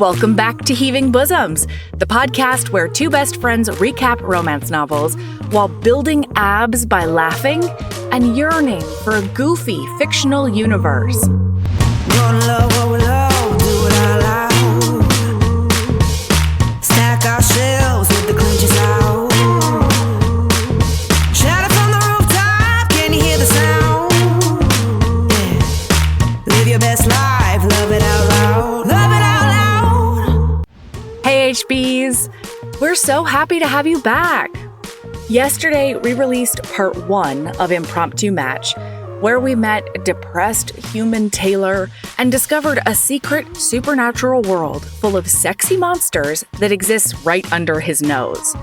Welcome back to Heaving Bosoms, the podcast where two best friends recap romance novels while building abs by laughing and yearning for a goofy fictional universe. Gonna love what we love, do it out loud. Stack our shelves with the clinches out. Shout it from the rooftop, can you hear the sound? Yeah. Live your best life, love it out loud. Love it out loud. Hey HBs, we're so happy to have you back. Yesterday, we released part 1 of Impromptu Match, where we met depressed human Taylor and discovered a secret supernatural world full of sexy monsters that exists right under his nose.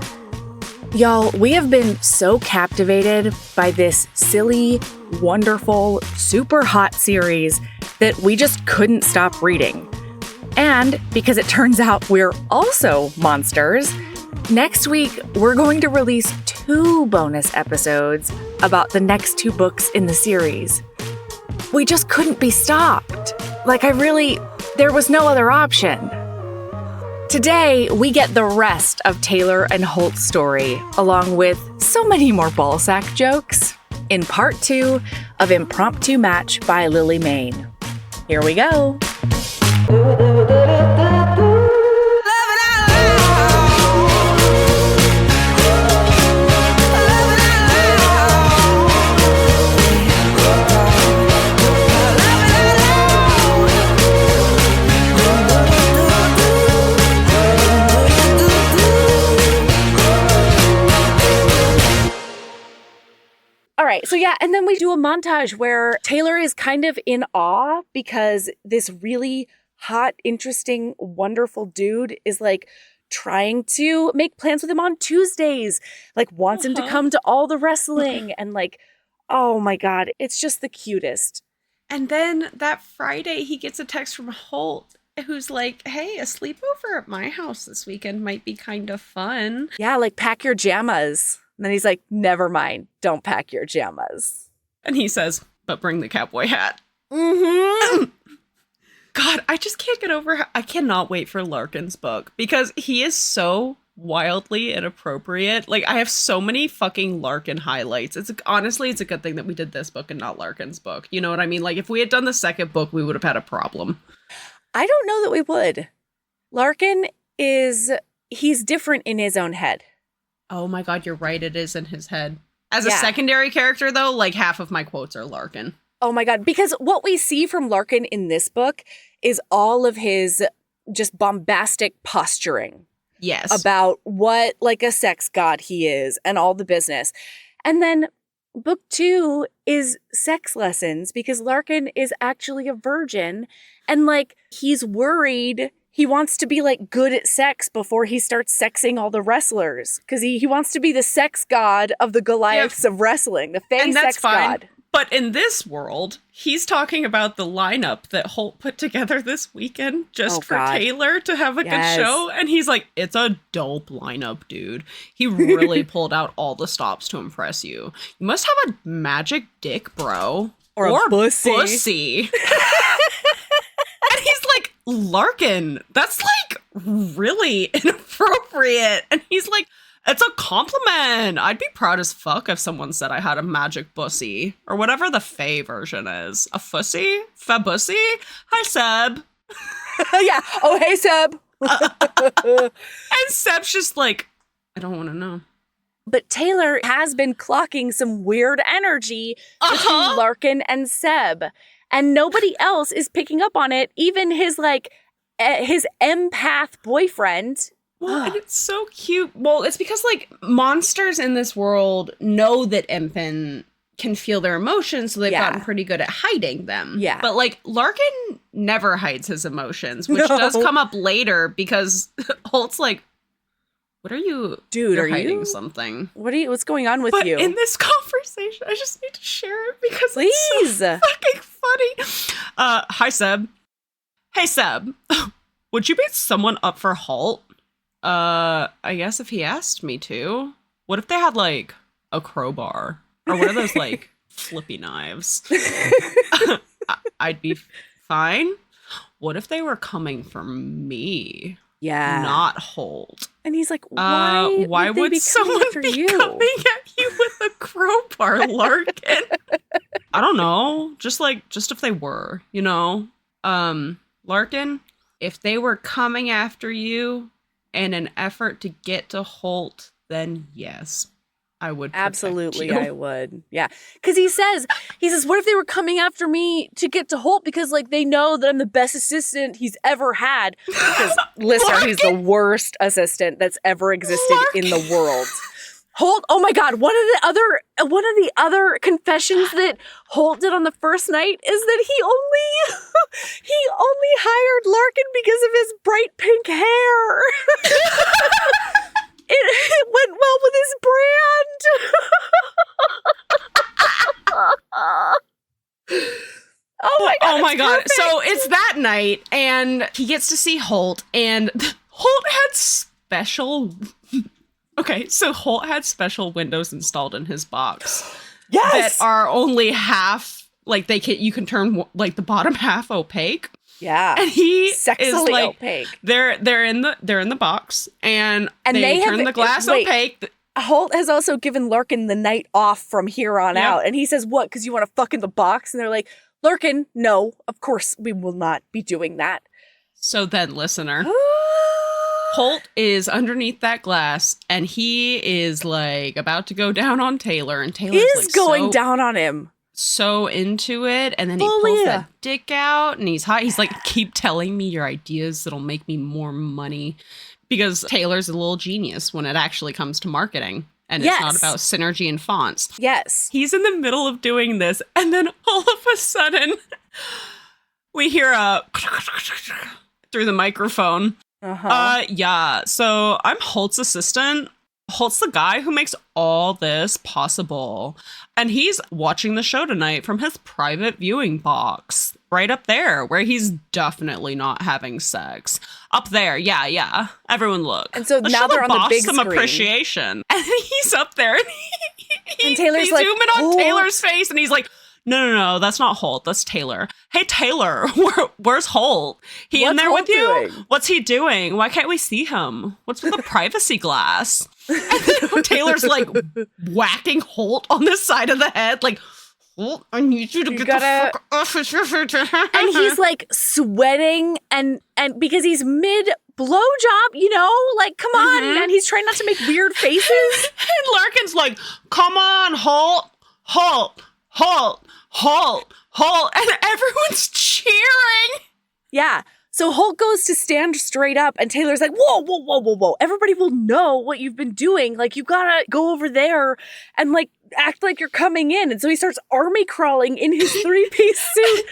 Y'all, we have been so captivated by this silly, wonderful, super hot series that we just couldn't stop reading. And because it turns out we're also monsters, next week we're going to release 2 bonus episodes about the next 2 books in the series. We just couldn't be stopped. There was no other option. Today, we get the rest of Taylor and Holt's story, along with so many more ballsack jokes, in part 2 of Impromptu Match by Lily Mayne. Here we go. All right, so yeah, and then we do a montage where Taylor is kind of in awe because this really hot, interesting, wonderful dude is trying to make plans with him on Tuesdays, wants him to come to all the wrestling and oh my God, it's just the cutest. And then that Friday he gets a text from Holt who's like, hey, a sleepover at my house this weekend might be kind of fun. Yeah, pack your jammas. And then he's like, never mind, don't pack your jammas. And he says, but bring the cowboy hat. Mm-hmm. God, I just can't get over I cannot wait for Larkin's book because he is so wildly inappropriate. I have so many fucking Larkin highlights. Honestly, it's a good thing that we did this book and not Larkin's book. You know what I mean? If we had done the second book, we would have had a problem. I don't know that we would. Larkin he's different in his own head. Oh my God, you're right. It is in his head. As a secondary character, though, half of my quotes are Larkin. Oh my God, because what we see from Larkin in this book is all of his just bombastic posturing. Yes. About what, a sex god he is and all the business. And then book 2 is sex lessons because Larkin is actually a virgin and, he's worried. He wants to be, good at sex before he starts sexing all the wrestlers. Because he wants to be the sex god of the Goliaths of wrestling. The fake sex god. But in this world, he's talking about the lineup that Holt put together this weekend just for Taylor to have a good show. And he's like, it's a dope lineup, dude. He really pulled out all the stops to impress you. You must have a magic dick, bro. Or a pussy. And he's like, Larkin, that's really inappropriate. And he's like, it's a compliment. I'd be proud as fuck if someone said I had a magic bussy or whatever the Fae version is. A fussy? Fabussy? Hi, Seb. Yeah. Oh, hey, Seb. And Seb's just I don't want to know. But Taylor has been clocking some weird energy between Larkin and Seb. And nobody else is picking up on it. Even his his empath boyfriend. Well, and it's so cute. Well, it's because monsters in this world know that Impen can feel their emotions, so they've gotten pretty good at hiding them. Yeah. But Larkin never hides his emotions, which does come up later because Holt's like, what are you? Dude, you're are hiding you something? What's going on with you? But in this conversation, I just need to share it because Please. It's so fucking funny. Hi, Seb. Hey, Seb. Would you beat someone up for Holt? I guess if he asked me to. What if they had a crowbar? Or what are those flippy knives? I'd be fine. what if they were coming for me? Yeah. Not Holt. And he's like, why would someone be coming at you with a crowbar, Larkin? I don't know. Just if they were, Larkin, if they were coming after you in an effort to get to Holt, then yes, I would. Absolutely, I would. Yeah. Because he says, what if they were coming after me to get to Holt because, like, they know that I'm the best assistant he's ever had? Because, listener, he's the worst assistant that's ever existed in the world. Holt, oh my God, one of the other confessions that Holt did on the first night is that he only hired Larkin because of his bright pink hair. It went well with his brand. Oh my God. Perfect. So it's that night, and he gets to see Holt, and Holt had special. Okay, so Holt had special windows installed in his box. Yes. That are only half, like you can turn like the bottom half opaque. Yeah. And he sexily is like opaque. They're in the box, and they turn the glass opaque. Holt has also given Larkin the night off from here on out, and he says, "What? Because you want to fuck in the box?" And they're like, "Larkin, no, of course we will not be doing that." So then, listener, Holt is underneath that glass, and he is like about to go down on Taylor, and Taylor's like going down on him. So into it, and then he pulls that dick out, and he's hot. He's like, keep telling me your ideas that'll make me more money, because Taylor's a little genius when it actually comes to marketing, and it's not about synergy and fonts. Yes. He's in the middle of doing this, and then all of a sudden, we hear a through the microphone. Yeah, so I'm Holt's assistant. Holt's the guy who makes all this possible. And he's watching the show tonight from his private viewing box. Right up there, where he's definitely not having sex. Up there, yeah. Everyone look. And so now they're on the big screen. Appreciation. And he's up there, and and Taylor's like, zoom in on Taylor's face, and he's like, no, that's not Holt. That's Taylor. Hey, Taylor, where's Holt? He in there with you? What's he doing? Why can't we see him? What's with the privacy glass? And then Taylor's like whacking Holt on the side of the head, like, Holt, I need you to get the fuck off. And he's like sweating, and because he's mid blowjob, like, come on, and he's trying not to make weird faces. And Larkin's like, come on, Holt, and everyone's cheering. Yeah. So Holt goes to stand straight up, and Taylor's like, whoa. Everybody will know what you've been doing. Like, you gotta go over there and, like, act like you're coming in. And so he starts army crawling in his 3-piece suit.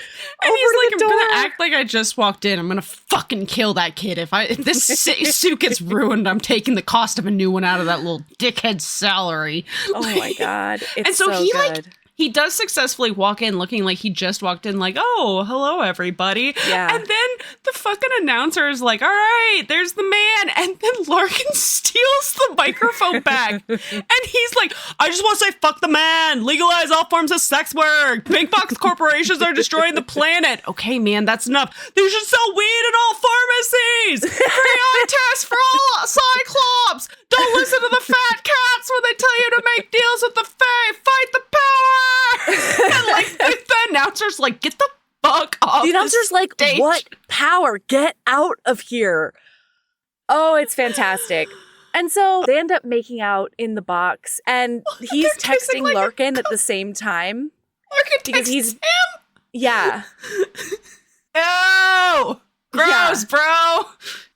And he's like, I'm gonna act like I just walked in. I'm gonna fucking kill that kid. If this suit gets ruined, I'm taking the cost of a new one out of that little dickhead's salary. Oh my God. It's and so he good. Like, he does successfully walk in looking like he just walked in, like, oh, hello, everybody. Yeah. And then the fucking announcer is like, all right, there's the man. And then Larkin steals the microphone back. And he's like, I just want to say, fuck the man. Legalize all forms of sex work. Big box corporations are destroying the planet. Okay, man, that's enough. They should sell weed in all pharmacies. Free tests for all cyclops. Don't listen to the fat cats when they tell you to make deals with the Fae. Fight the power. And like the announcer's like, get the fuck off. The announcer's like, stage. What power? Get out of here. Oh, it's fantastic. And so they end up making out in the box, and he's texting like Larkin at the same time. Larkin because he's him. Yeah. Oh, gross, bro.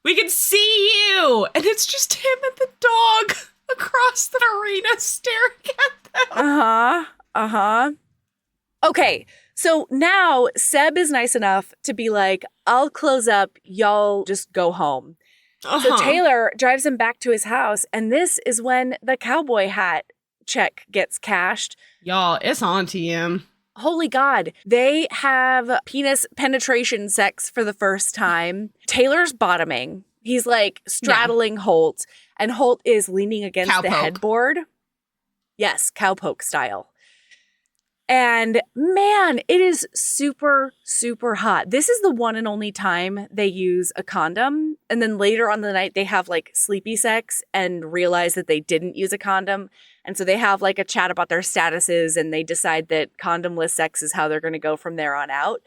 We can see you. And it's just him and the dog across the arena staring at them. Okay, so now Seb is nice enough to be like, I'll close up, y'all just go home. So Taylor drives him back to his house, and this is when the cowboy hat check gets cashed. Y'all, it's on to him. Holy God. They have penis penetration sex for the first time. Taylor's bottoming. He's like straddling Holt, and Holt is leaning against the headboard. Yes, cowpoke style. And man, it is super, super hot. This is the one and only time they use a condom. And then later on the night, they have like sleepy sex and realize that they didn't use a condom. And so they have like a chat about their statuses and they decide that condomless sex is how they're going to go from there on out.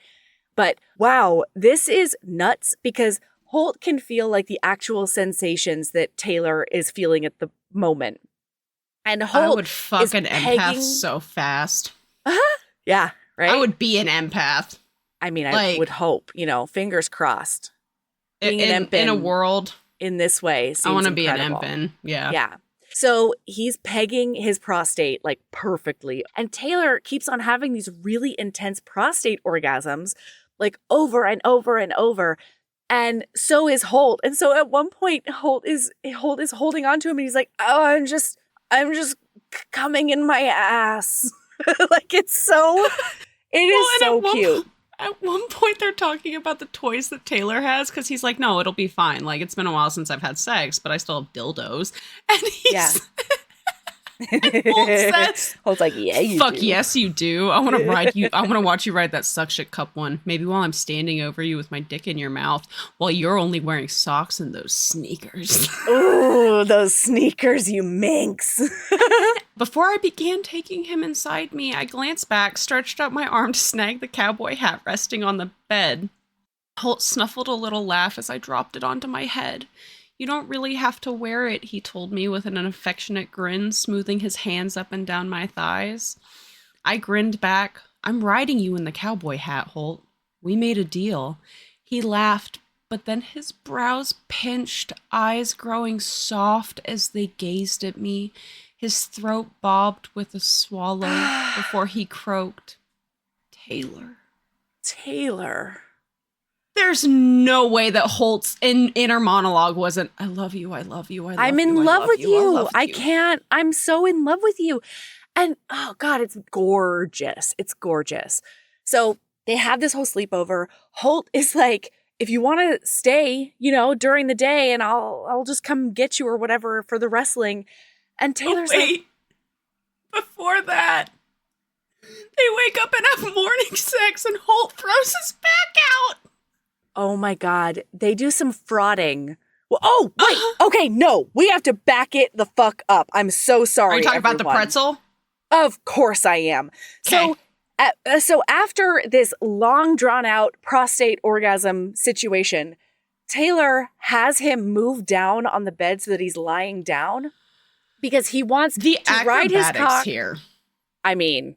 But wow, this is nuts because Holt can feel like the actual sensations that Taylor is feeling at the moment. And Holt I would fuck an empath so fast. Yeah, right? I would be an empath. I mean, I would hope, fingers crossed. Being an in a world in this way seems I want to incredible. be an empin. Yeah. Yeah. So he's pegging his prostate like perfectly. And Taylor keeps on having these really intense prostate orgasms like over and over and over. And so is Holt. And so at one point, Holt is holding on to him and he's like, oh, I'm just coming in my ass. Like it is so cute. At one point, they're talking about the toys that Taylor has because he's like, no, it'll be fine. Like, it's been a while since I've had sex, but I still have dildos. And he's... And Holt says, Holt's like, yeah, you fuck do. yes, you do. I want to ride you. I want to watch you ride that suck shit cup one. Maybe while I'm standing over you with my dick in your mouth while you're only wearing socks and those sneakers. Ooh, those sneakers, you minx. Before I began taking him inside me, I glanced back, stretched out my arm to snag the cowboy hat resting on the bed. Holt snuffled a little laugh as I dropped it onto my head. You don't really have to wear it, he told me with an affectionate grin, smoothing his hands up and down my thighs. I grinned back. I'm riding you in the cowboy hat, Holt. We made a deal. He laughed, but then his brows pinched, eyes growing soft as they gazed at me. His throat bobbed with a swallow before he croaked, Taylor. There's no way that Holt's inner monologue wasn't, I love you, I love you, I love you. I'm in love with you. I can't. I'm so in love with you. And oh God, it's gorgeous. It's gorgeous. So they have this whole sleepover. Holt is like, if you want to stay, during the day and I'll just come get you or whatever for the wrestling. And Taylor's like, before that, they wake up and have morning sex and Holt throws his back out. Oh my God. They do some frauding. Well, oh, wait. Okay, no. We have to back it the fuck up. I'm so sorry, Are you talking everyone. about the pretzel? Of course I am. Okay. So after this long drawn out prostate orgasm situation, Taylor has him move down on the bed so that he's lying down because he wants to ride his cock. Here. I mean,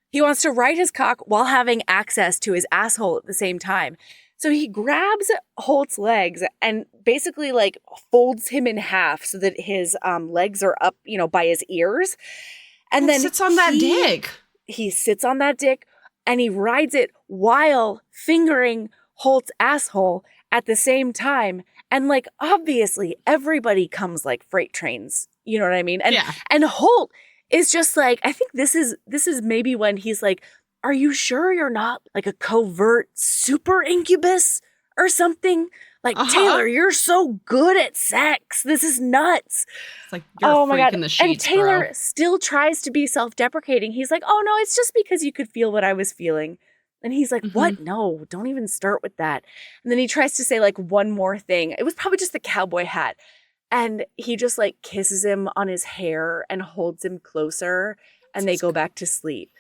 he wants to ride his cock while having access to his asshole at the same time. So he grabs Holt's legs and basically like folds him in half so that his legs are up, by his ears. And then sits on that dick. He sits on that dick and he rides it while fingering Holt's asshole at the same time. And like, obviously everybody comes like freight trains. You know what I mean? And Holt is just like, I think this is maybe when he's like, are you sure you're not like a covert super incubus or something? Like, Taylor, you're so good at sex. This is nuts. It's like, you're a freak in the sheets, and Taylor bro. still tries to be self-deprecating. He's like, oh, no, it's just because you could feel what I was feeling. And he's like, what? No, don't even start with that. And then he tries to say like one more thing. It was probably just the cowboy hat. And he just like kisses him on his hair and holds him closer. And they go back to sleep.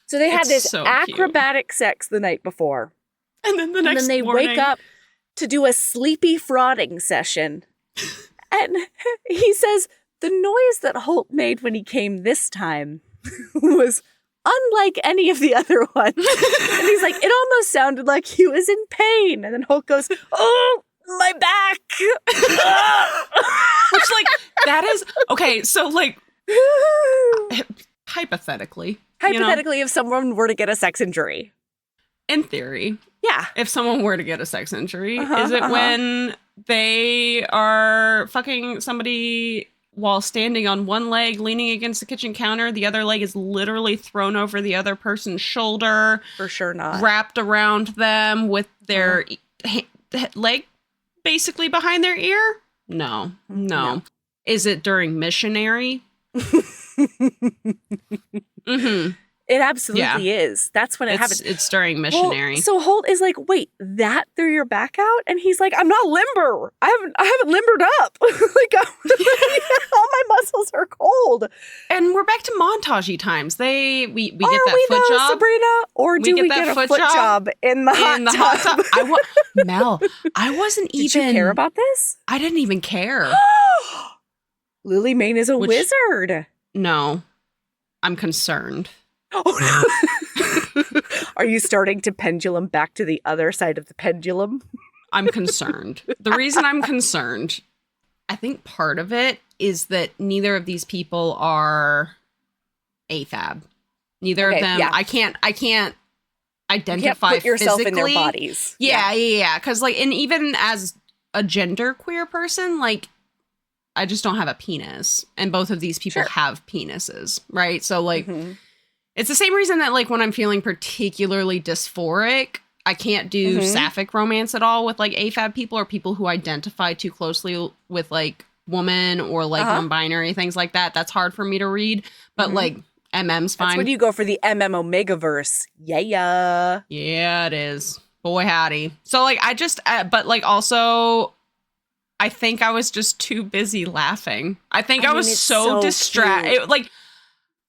So they had this acrobatic sex the night before. And then the next morning. And then they wake up to do a sleepy frauding session. And he says the noise that Holt made when he came this time was unlike any of the other ones. And he's like, it almost sounded like he was in pain. And then Holt goes, oh, my back. Which like, that is, okay, so like, hypothetically, if someone were to get a sex injury. In theory. Yeah. If someone were to get a sex injury, is it when they are fucking somebody while standing on one leg, leaning against the kitchen counter, the other leg is literally thrown over the other person's shoulder? For sure not. Wrapped around them with their leg basically behind their ear? No. Is it during missionary? It absolutely is. That's when it happens. It's during missionary. Well, so Holt is like, wait, that threw your back out? And he's like, I'm not limber. I haven't limbered up. Like, all my muscles are cold. And we're back to montagey times. We get Are that we foot though, job. Sabrina? Or do we get a foot job in the hot tub? Mel, I wasn't Did you care about this? I didn't even care. Lily Mayne is a wizard. No, I'm concerned. Oh, no. Are you starting to pendulum back to the other side of the pendulum? I'm concerned. The reason I'm concerned, I think part of it is that neither of these people are AFAB. Neither of them. Yeah. I can't identify you can't put yourself physically in their bodies. Yeah. Because and even as a genderqueer person, I just don't have a penis, and both of these people have penises, right? So It's the same reason that when I'm feeling particularly dysphoric, I can't do sapphic romance at all with AFAB people or people who identify too closely with woman or non-binary things like that. That's hard for me to read, but MM's fine. That's when you go for the MM Omegaverse. Yeah, it is. Boy howdy. So I just but also I think I was just too busy laughing. I think I was so distracted.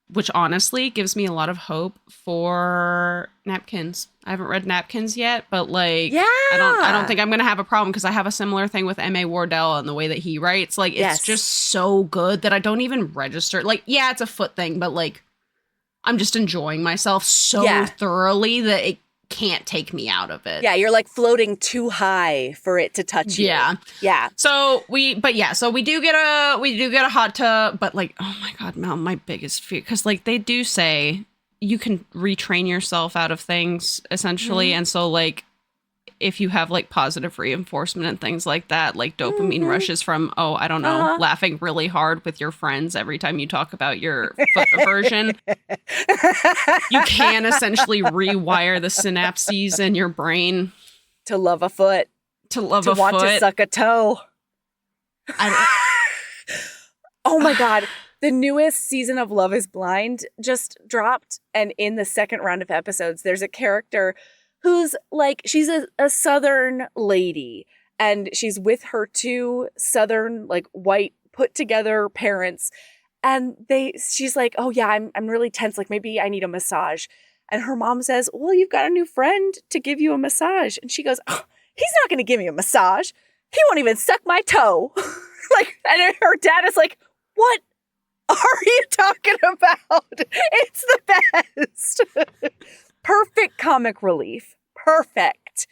Which honestly gives me a lot of hope for Napkins. I haven't read Napkins yet, but I don't think I'm gonna have a problem because I have a similar thing with M.A. Wardell and the way that he writes. It's just so good that I don't even register. It's a foot thing, but I'm just enjoying myself so thoroughly that it can't take me out of it. Yeah, you're floating too high for it to touch you. Yeah. So we do get a hot tub, but oh my God, Mel, my biggest fear, because they do say you can retrain yourself out of things essentially, and so if you have positive reinforcement and things like that, dopamine rushes from laughing really hard with your friends every time you talk about your foot aversion. You can essentially rewire the synapses in your brain to love a foot, to want to suck a toe. Oh my God. The newest season of Love is Blind just dropped, and in the second round of episodes, there's a character who's she's a Southern lady, and she's with her two Southern, white, put together parents. And she's like, oh yeah, I'm really tense. Maybe I need a massage. And her mom says, well, you've got a new friend to give you a massage. And she goes, oh, he's not going to give me a massage. He won't even suck my toe. And her dad is like, what are you talking about? It's the best. Perfect comic relief. Perfect.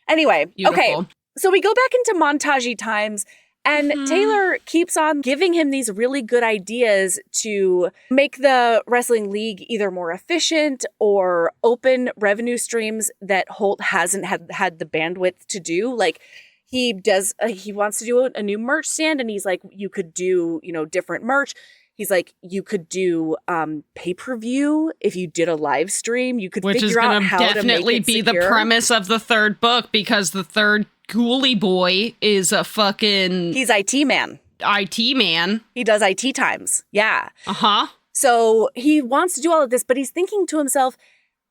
Anyway, beautiful. Okay. So we go back into montagey times, and Taylor keeps on giving him these really good ideas to make the wrestling league either more efficient or open revenue streams that Holt hasn't had the bandwidth to do. He wants to do a new merch stand, and he's like, you could do, different merch. He's like, you could do pay-per-view if you did a live stream. You could figure out how to make it secure. Which is going to definitely be the premise of the third book, because the third ghoulie boy is a fucking... He's IT man. IT man. He does IT times. Yeah. Uh-huh. So he wants to do all of this, but he's thinking to himself,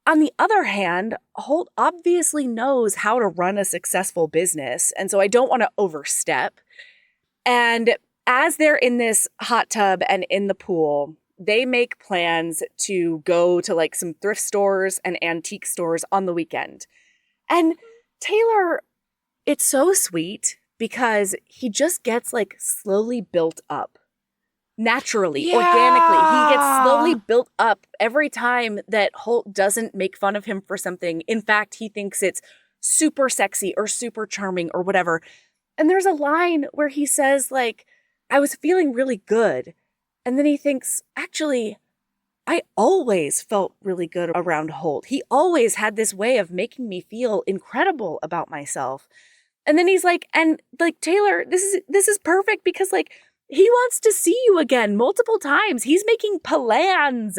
on the other hand, Holt obviously knows how to run a successful business, and so I don't want to overstep. And as they're in this hot tub and in the pool, they make plans to go to some thrift stores and antique stores on the weekend. And Taylor, it's so sweet because he just gets slowly built up. Naturally, organically. He gets slowly built up every time that Holt doesn't make fun of him for something. In fact, he thinks it's super sexy or super charming or whatever. And there's a line where he says I was feeling really good. And then he thinks, actually, I always felt really good around Holt. He always had this way of making me feel incredible about myself. And then he's Taylor, this is perfect because he wants to see you again multiple times. He's making plans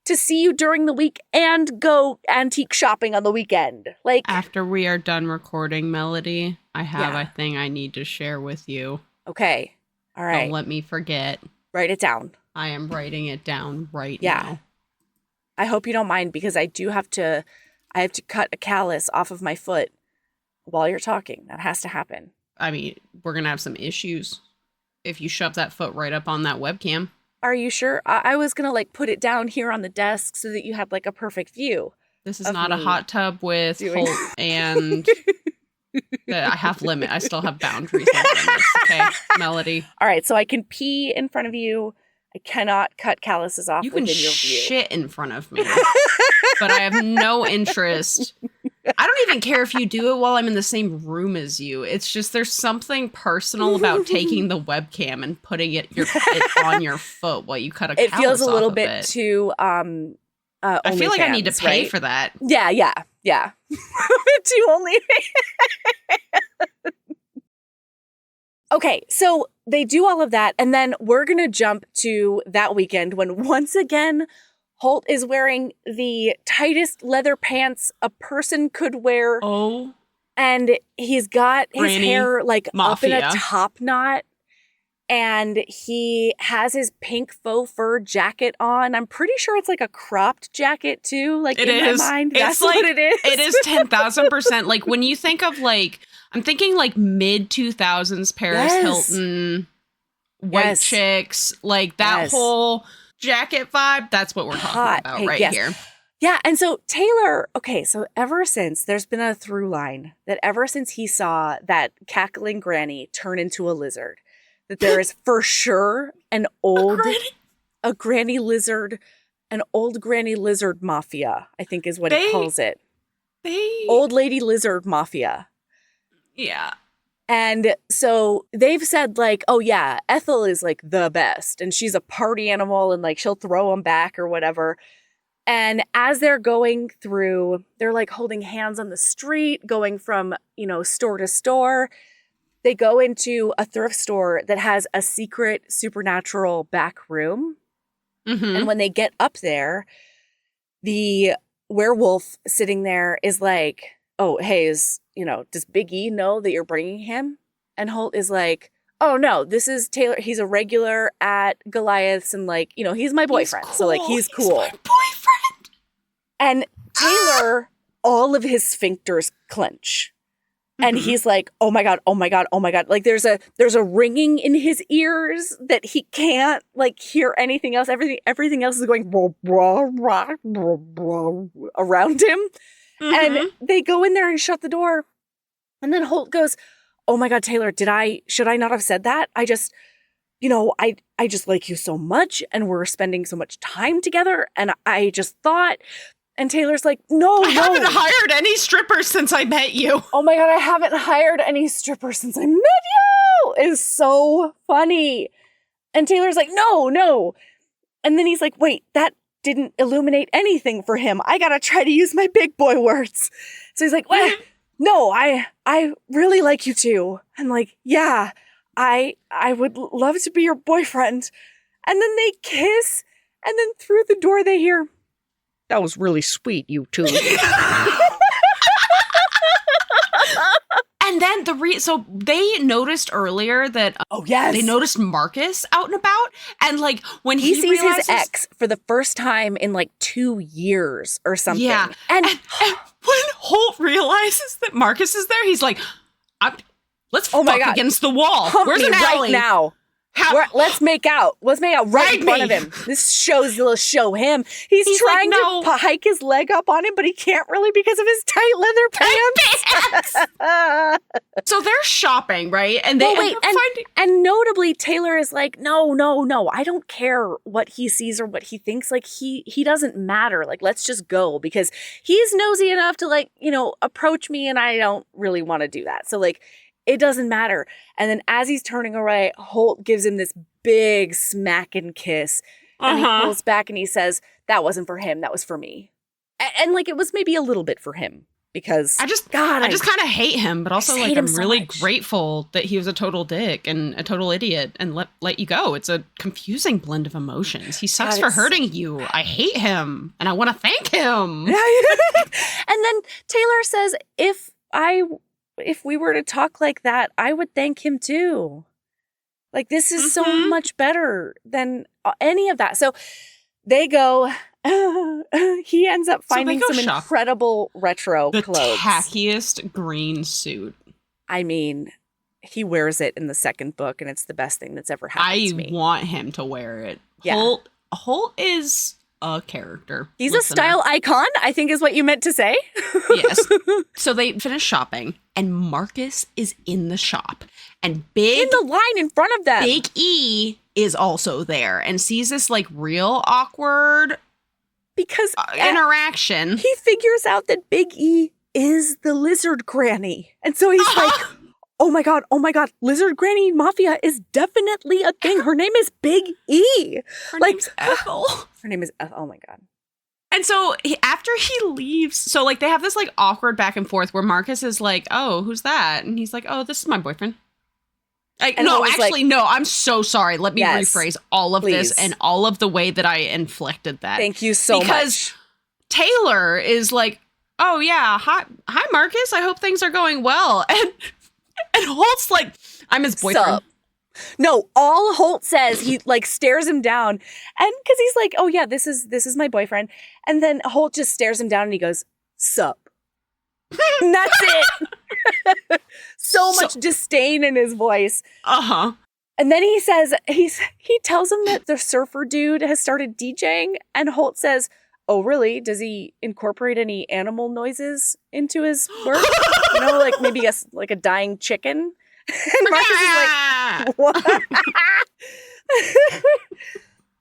to see you during the week and go antique shopping on the weekend. After we are done recording, Melody, I have a thing I need to share with you. Okay. All right. Don't let me forget. Write it down. I am writing it down right now. I hope you don't mind because I have to cut a callus off of my foot while you're talking. That has to happen. I mean, we're going to have some issues if you shove that foot right up on that webcam. Are you sure? I was going to like put it down here on the desk so that you had like a perfect view. This is not a hot tub with Holt and I have limit. I still have boundaries. Okay, Melody. All right, so I can pee in front of you. I cannot cut calluses off within your view. You can shit in front of me, but I have no interest. I don't even care if you do it while I'm in the same room as you. It's just there's something personal about taking the webcam and putting it on your foot while you cut a callus off. It feels a little bit too. I feel like I need to pay for that. Yeah. Too only. Okay, so they do all of that, and then we're going to jump to that weekend when once again, Holt is wearing the tightest leather pants a person could wear. Oh. And he's got his hair like Mafia. up in a top knot. And he has his pink faux fur jacket on. I'm pretty sure it's like a cropped jacket too. Like in my mind, that's like, what it is. It is 10,000%. Like when you think of like, I'm thinking like mid 2000s Paris Hilton, white chicks, like that whole jacket vibe. That's what we're talking about right here. Yeah. And so Taylor, okay, so ever since there's been a through line that ever since he saw that cackling granny turn into a lizard, that there is for sure an old granny lizard mafia, I think is what he calls it. Old lady lizard mafia. Yeah. And so they've said like, oh yeah, Ethel is like the best and she's a party animal and like she'll throw them back or whatever. And as they're going through, they're like holding hands on the street, going from, store to store. They go into a thrift store that has a secret supernatural back room. Mm-hmm. And when they get up there, the werewolf sitting there is like, oh, hey, does Big E know that you're bringing him? And Holt is like, oh, no, this is Taylor. He's a regular at Goliaths and like, he's my boyfriend. Cool. So like, he's cool. He's my boyfriend. And Taylor, all of his sphincters clench. And he's like, oh my God. Like there's a ringing in his ears that he can't like hear anything else. Everything else is going around him. Mm-hmm. And they go in there and shut the door. And then Holt goes, oh my God, Taylor, should I not have said that? I just like you so much and we're spending so much time together. And I just thought. And Taylor's like, no. I haven't hired any strippers since I met you. Oh my God, I haven't hired any strippers since I met you. It's so funny. And Taylor's like, no. And then he's like, wait, that didn't illuminate anything for him. I gotta try to use my big boy words. So he's like, well, no, I really like you too. And like, yeah, I would love to be your boyfriend. And then they kiss. And then through the door they hear, that was really sweet, you two. And then so they noticed earlier that they noticed Marcus out and about, and like when he sees his ex for the first time in like 2 years or something. Yeah, and when Holt realizes that Marcus is there, he's like, "Let's fuck against the wall. Where's an alley right now? Let's make out. Let's make out right in front of him. This will show him. He's trying to hike his leg up on him, but he can't really because of his tight leather pants. So they're shopping, right? And and notably, Taylor is like, no. I don't care what he sees or what he thinks. Like he doesn't matter. Like let's just go because he's nosy enough to like approach me, and I don't really want to do that. So like. It doesn't matter. And then as he's turning away, Holt gives him this big smacking kiss. And he pulls back and he says, that wasn't for him. That was for me. And like, it was maybe a little bit for him because I just kind of hate him, but also like, I'm really grateful that he was a total dick and a total idiot and let you go. It's a confusing blend of emotions. He sucks for hurting you. I hate him and I want to thank him. And then Taylor says, if we were to talk like that, I would thank him too. Like, this is so much better than any of that. So they go he ends up finding go some shop. incredible retro The clothes. tackiest green suit. I mean, he wears it in the second book, and it's the best thing that's ever happened to me. I want him to wear it. Yeah. Holt is a character. He's a style icon, I think is what you meant to say. Yes. So they finish shopping, and Marcus is in the shop. And In the line in front of them. Big E is also there and sees this like real awkward because interaction. He figures out that Big E is the lizard granny. And so he's like, oh my God, lizard granny Mafia is definitely a thing. Her name is Big E. Her name's Ethel. Her name is Ethel. Oh my God. And so after he leaves, so like they have this like awkward back and forth where Marcus is like, oh, who's that? And he's like, oh, this is my boyfriend. No, I'm so sorry. Let me rephrase all of this and all of the way that I inflected that. Thank you so much. Because Taylor is like, oh yeah, hi Marcus, I hope things are going well. And Holt's like, I'm his boyfriend. Sup? No, all Holt says, he like stares him down, and because he's like, oh yeah, this is my boyfriend. And then Holt just stares him down and he goes, sup. And that's it. so much disdain in his voice. Uh-huh. And then he says, he tells him that the surfer dude has started DJing, and Holt says, oh really? Does he incorporate any animal noises into his work? You know, like maybe a dying chicken? And Marcus is like, what?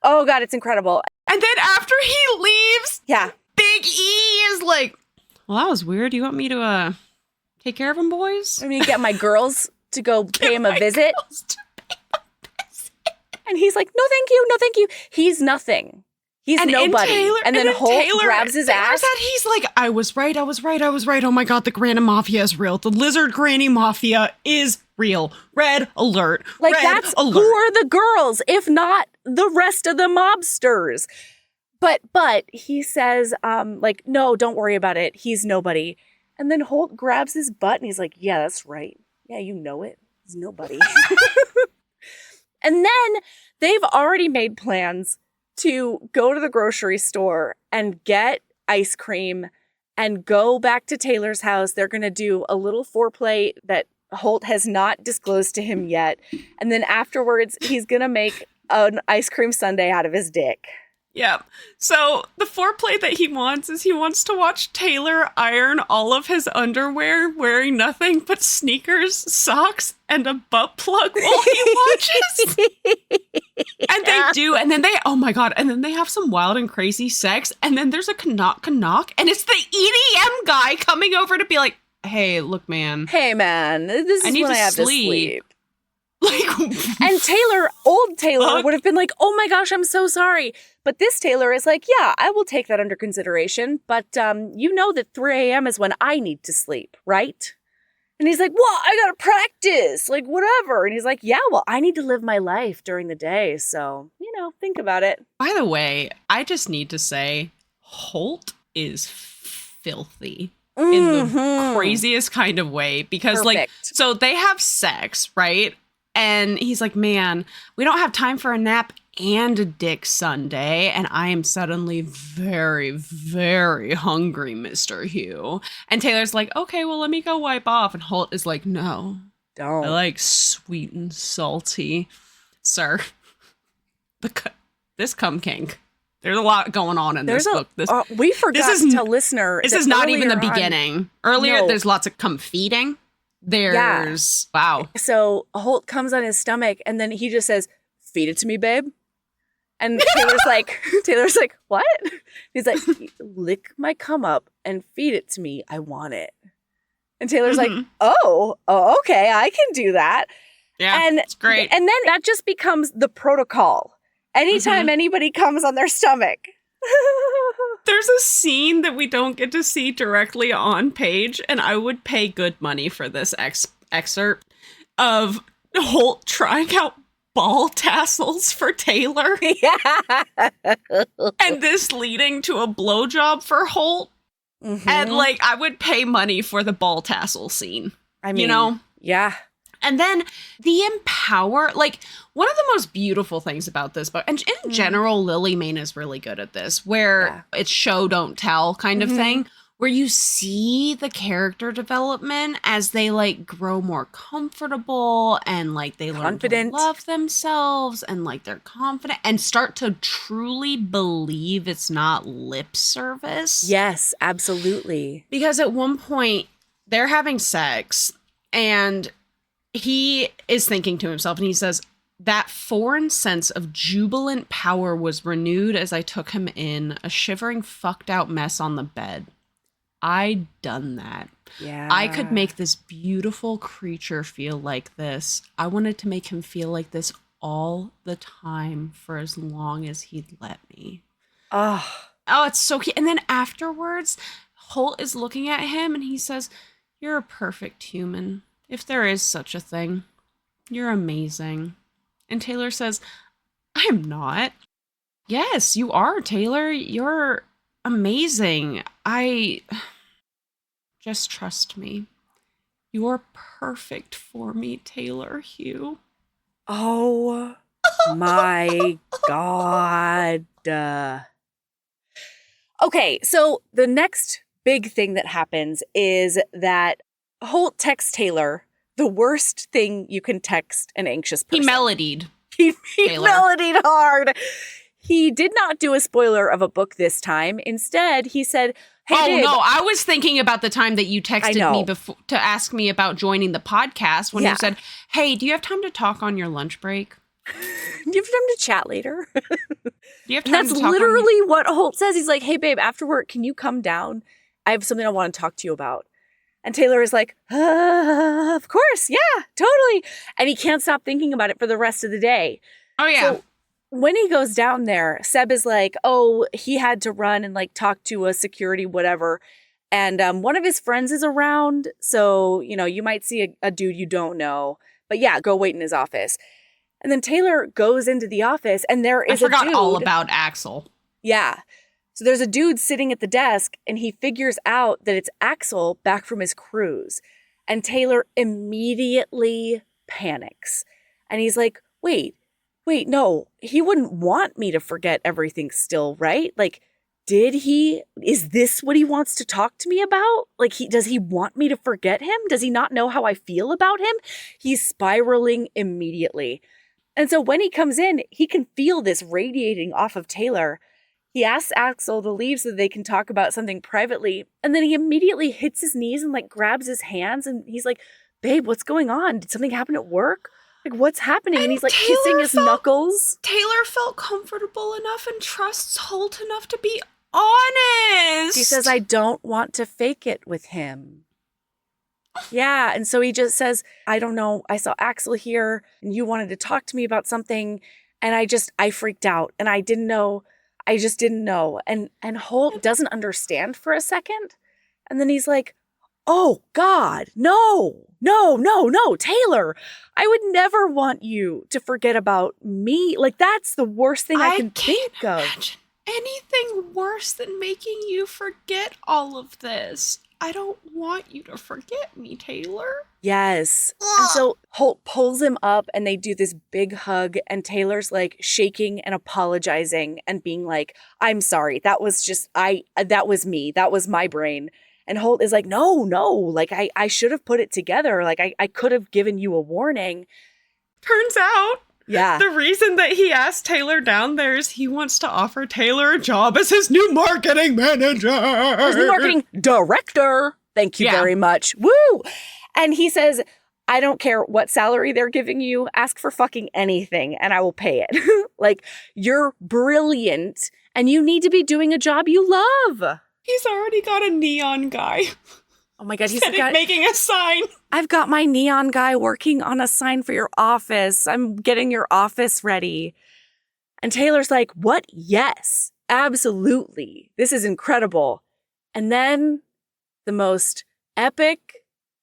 Oh God, it's incredible. And then after he leaves, yeah, Big E is like, well, that was weird. Do you want me to take care of him, boys? I'm going to get my girls to go pay him a visit. And he's like, no, thank you. He's nothing. He's nobody. And then Holt grabs his ass. He's like, I was right. Oh my God, the Granny Mafia is real. The Lizard Granny Mafia is real. Red alert. Like, Red that's alert. Who are the girls, if not the rest of the mobsters? But he says, like, no, don't worry about it. He's nobody. And then Holt grabs his butt and he's like, yeah, that's right. Yeah, you know it. He's nobody. And then they've already made plans to go to the grocery store and get ice cream and go back to Taylor's house. They're going to do a little foreplay that Holt has not disclosed to him yet. And then afterwards, he's going to make an ice cream sundae out of his dick. Yeah. So the foreplay that he wants is he wants to watch Taylor iron all of his underwear wearing nothing but sneakers, socks, and a butt plug while he watches. And they do. And then oh my God. And then they have some wild and crazy sex. And then there's a knock. And it's the EDM guy coming over to be like, hey, look, man. Hey, man. This is when I have to sleep. Like, and old Taylor would have been like, oh my gosh, I'm so sorry. But this Taylor is like, yeah, I will take that under consideration. But you know that 3 a.m. is when I need to sleep, right? And he's like, well, I got to practice, like whatever. And he's like, yeah, well, I need to live my life during the day. So, think about it. By the way, I just need to say, Holt is filthy. In the craziest kind of way. Because so they have sex, right? And he's like, man, we don't have time for a nap and a dick sundae. And I am suddenly very, very hungry, Mr. Hugh. And Taylor's like, okay, well, let me go wipe off. And Holt is like, no. Don't. I like sweet and salty. Sir, this cum kink. There's a lot going on in this book. We forgot to tell listener. This is not even the beginning. Earlier, there's lots of cum feeding. Wow. So Holt comes on his stomach and then he just says, feed it to me, babe. And Taylor's like, what? He's like, lick my cum up and feed it to me. I want it. And Taylor's like, oh, okay, I can do that. Yeah, and it's great. And then that just becomes the protocol. Anytime anybody comes on their stomach. There's a scene that we don't get to see directly on page, and I would pay good money for this excerpt of Holt trying out ball tassels for Taylor. Yeah. And this leading to a blowjob for Holt. And, I would pay money for the ball tassel scene. I mean, yeah. And then the like, one of the most beautiful things about this book, and in general, Lily Mayne is really good at this, where it's show, don't tell kind of thing, where you see the character development as they, like, grow more comfortable and, like, they learn to love themselves and, like, they're confident and start to truly believe it's not lip service. Yes, absolutely. Because at one point, they're having sex and he is thinking to himself and he says, that foreign sense of jubilant power was renewed as I took him in, a shivering, fucked out mess on the bed. I'd done that. Yeah. I could make this beautiful creature feel like this. I wanted to make him feel like this all the time for as long as he'd let me. Oh, it's so cute. And then afterwards, Holt is looking at him and he says, you're a perfect human. If there is such a thing, you're amazing. And Taylor says, I'm not. Yes, you are, Taylor. You're amazing. Just trust me. You're perfect for me, Taylor Hugh. Oh my God. Okay, so the next big thing that happens is that Holt texts Taylor the worst thing you can text an anxious person. He melodied. He melodied hard. He did not do a spoiler of a book this time. Instead, he said, hey, babe. No, I was thinking about the time that you texted me before to ask me about joining the podcast when you said, hey, do you have time to talk on your lunch break? Do you have time to chat later? Do you have time That's to talk literally what Holt says. He's like, hey, babe, after work, can you come down? I have something I want to talk to you about. And Taylor is like, of course. Yeah, totally. And he can't stop thinking about it for the rest of the day. Oh, yeah. So when he goes down there, Seb is like, oh, he had to run and like talk to a security, whatever. And one of his friends is around. So, you know, you might see a dude you don't know. But yeah, go wait in his office. And then Taylor goes into the office and there is a dude. I forgot all about Axel. Yeah. So there's a dude sitting at the desk and he figures out that it's Axel back from his cruise. And Taylor immediately panics. And he's like, wait, no, he wouldn't want me to forget everything still, right? Like, is this what he wants to talk to me about? Like, does he want me to forget him? Does he not know how I feel about him? He's spiraling immediately. And so when he comes in, he can feel this radiating off of Taylor. He asks Axel to leave so they can talk about something privately. And then he immediately hits his knees and like grabs his hands. And he's like, babe, what's going on? Did something happen at work? Like, what's happening? And he's like kissing his knuckles. Taylor felt comfortable enough and trusts Holt enough to be honest. He says, I don't want to fake it with him. Yeah. And so he just says, I don't know. I saw Axel here and you wanted to talk to me about something. And I freaked out and I didn't know. I just didn't know. And Holt doesn't understand for a second. And then he's like, oh God, no, Taylor, I would never want you to forget about me. Like, that's the worst thing I can think of. Imagine anything worse than making you forget all of this. I don't want you to forget me, Taylor. Yes. And so Holt pulls him up and they do this big hug and Taylor's like shaking and apologizing and being like, I'm sorry. That was me. That was my brain. And Holt is like, no, like I should have put it together. Like I could have given you a warning. Turns out, yeah, the reason that he asked Taylor down there is he wants to offer Taylor a job as his new marketing manager. His new marketing director. Thank you very much. Woo! And he says, I don't care what salary they're giving you. Ask for fucking anything and I will pay it. Like, you're brilliant and you need to be doing a job you love. He's already got a neon guy. Oh my God, he's making a sign. I've got my neon guy working on a sign for your office. I'm getting your office ready. And Taylor's like, what? Yes, absolutely. This is incredible. And then the most epic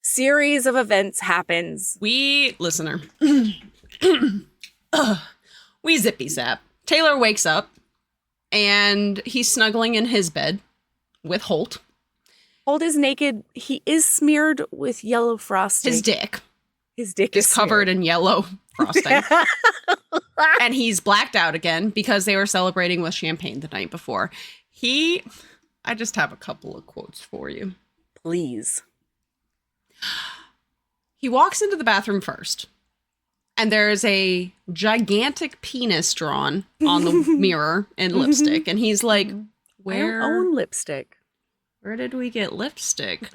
series of events happens. We zippy zap. Taylor wakes up and he's snuggling in his bed with Holt. Holt is naked. He is smeared with yellow frosting. His dick. His dick is covered in yellow frosting. And he's blacked out again because they were celebrating with champagne the night before. I just have a couple of quotes for you. Please. He walks into the bathroom first, and there is a gigantic penis drawn on the mirror in lipstick. And he's like, I don't own lipstick. Where did we get lipstick?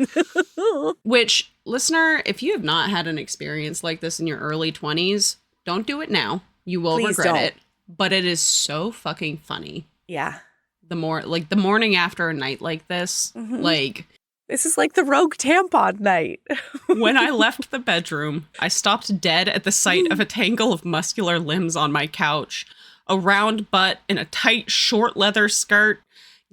Which, listener, if you have not had an experience like this in your early 20s, don't do it now. You will Please regret don't. it. But it is so fucking funny. Yeah. The morning after a night like this, This is like the rogue tampon night. when I left the bedroom, I stopped dead at the sight of a tangle of muscular limbs on my couch, a round butt in a tight, short leather skirt.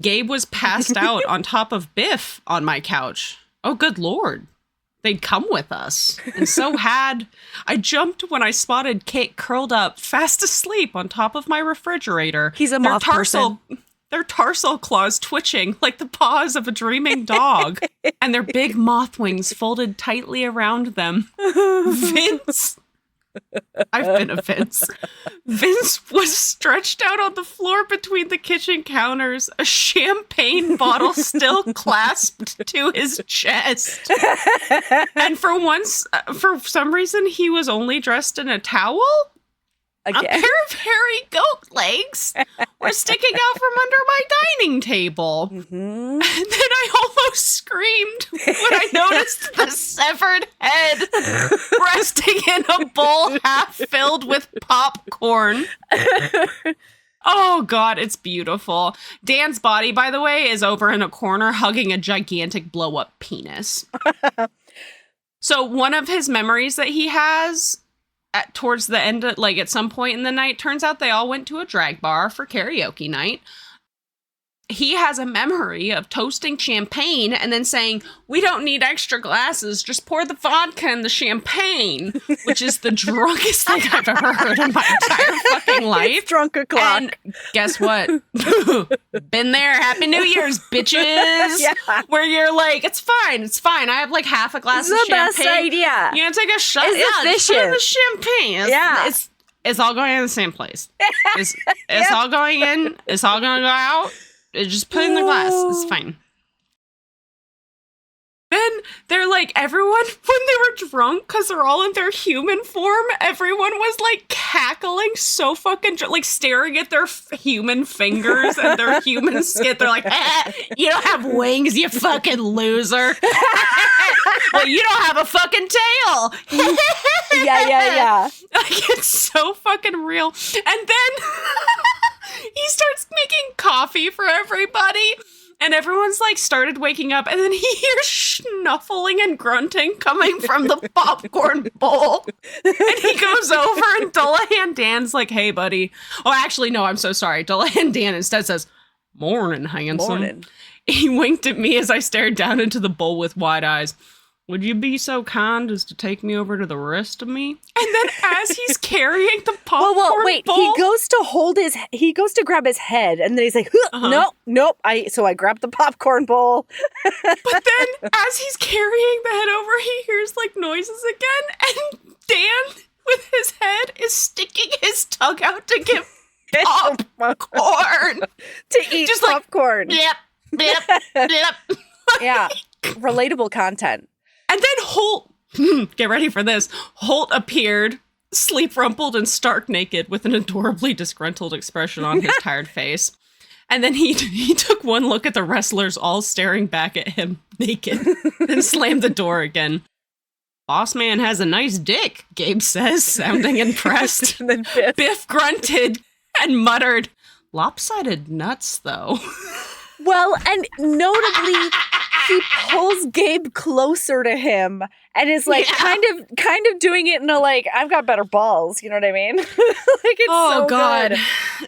Gabe was passed out on top of Biff on my couch. Oh, good Lord. They'd come with us. And so I jumped when I spotted Kate curled up, fast asleep on top of my refrigerator. He's a moth person. Their tarsal claws twitching like the paws of a dreaming dog, and their big moth wings folded tightly around them. Vince. I've been a Vince. Vince was stretched out on the floor between the kitchen counters, a champagne bottle still clasped to his chest. And for some reason, he was only dressed in a towel. Again. A pair of hairy goat legs were sticking out from under my dining table. Mm-hmm. And then I almost screamed when I noticed the severed head resting in a bowl half filled with popcorn. Oh, God, it's beautiful. Dan's body, by the way, is over in a corner hugging a gigantic blow-up penis. So one of his memories that he has towards the end, at some point in the night, turns out they all went to a drag bar for karaoke night. He has a memory of toasting champagne and then saying, "We don't need extra glasses, just pour the vodka in the champagne," which is the drunkest thing I've ever heard in my entire fucking life. It's drunk o'clock. And guess what? Been there. Happy New Year's, bitches. Yeah. Where you're like, it's fine. I have like half a glass of champagne. It's the best idea. You gonna take a shot? It's Just put in the efficient. champagne. Yeah. It's all going in the same place. It's all going in. It's all going to go out. Just put it in the glass. It's fine. Then they're like, everyone, when they were drunk, because they're all in their human form, everyone was like cackling so fucking, staring at their human fingers and their human skin. They're like, you don't have wings, you fucking loser. Well, you don't have a fucking tail. Yeah. Like, it's so fucking real. And then he starts making coffee for everybody. And everyone's started waking up, and then he hears snuffling and grunting coming from the popcorn bowl. And he goes over, and Dullahan Dan's like, "Hey, buddy." Oh, actually, no, I'm so sorry. Dullahan Dan instead says, "Morning, handsome." Morning. He winked at me as I stared down into the bowl with wide eyes. "Would you be so kind as to take me over to the rest of me?" And then as he's carrying the popcorn bowl... He goes to grab his head, and then he's like, nope. So I grabbed the popcorn bowl. But then as he's carrying the head over, he hears noises again, and Dan, with his head, is sticking his tongue out to get popcorn. To eat Just popcorn. Yep. Yeah. Relatable content. And then Holt, get ready for this, Holt appeared, sleep rumpled and stark naked with an adorably disgruntled expression on his tired face. And then he took one look at the wrestlers all staring back at him naked and slammed the door again. "Boss man has a nice dick," Gabe says, sounding impressed. And then Biff grunted and muttered, "Lopsided nuts, though." Well, and notably, he pulls Gabe closer to him and is kind of doing it in a I've got better balls. You know what I mean? It's so God. good.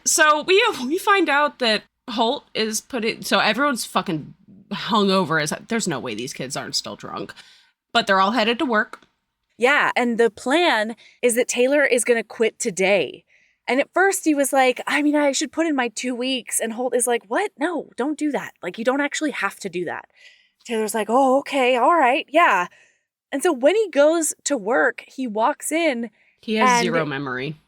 So we find out that Holt is so everyone's fucking hungover. There's no way these kids aren't still drunk, but they're all headed to work. Yeah, and the plan is that Taylor is going to quit today. And at first he was like, I should put in my 2 weeks. And Holt is like, what? No, don't do that. You don't actually have to do that. Taylor's like, oh, okay, all right, yeah. And so when he goes to work, he walks in. He has and zero memory.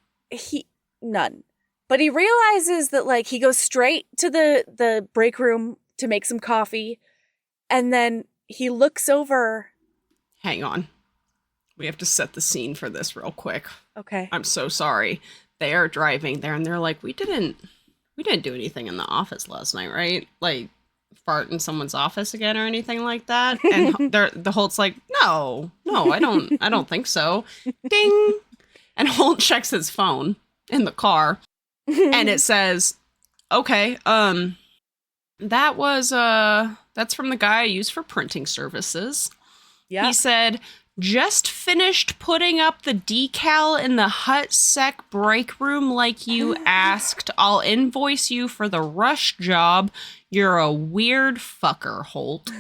None. But he realizes that, like, he goes straight to the break room to make some coffee. And then he looks over. Hang on. We have to set the scene for this real quick. Okay. I'm so sorry. They are driving there and they're like, we didn't do anything in the office last night, right? Like, fart in someone's office again or anything like that? And the Holt's like, no, I don't think so. Ding. And Holt checks his phone in the car. And it says, okay, that's from the guy I use for printing services. Yeah. He said, just finished putting up the decal in the hut sec break room like you asked. I'll invoice you for the rush job. You're a weird fucker, Holt.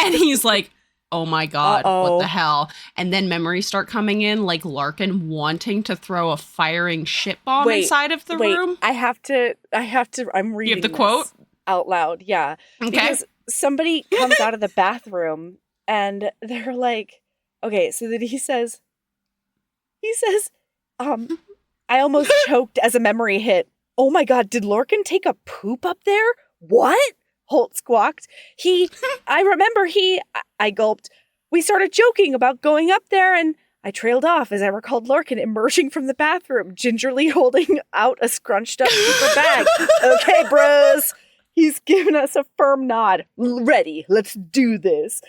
And he's like, oh my God, what the hell? And then memories start coming in, like Larkin wanting to throw a firing shit bomb inside of the room. I have to, I'm reading You have the quote? Out loud, yeah. Okay. Because somebody comes out of the bathroom and they're like, okay, so then he says, I almost choked as a memory hit. Oh my God, did Larkin take a poop up there? What? Holt squawked. I gulped. We started joking about going up there and I trailed off as I recalled Larkin emerging from the bathroom, gingerly holding out a scrunched up paper bag. Okay, bros. He's given us a firm nod. Ready, let's do this.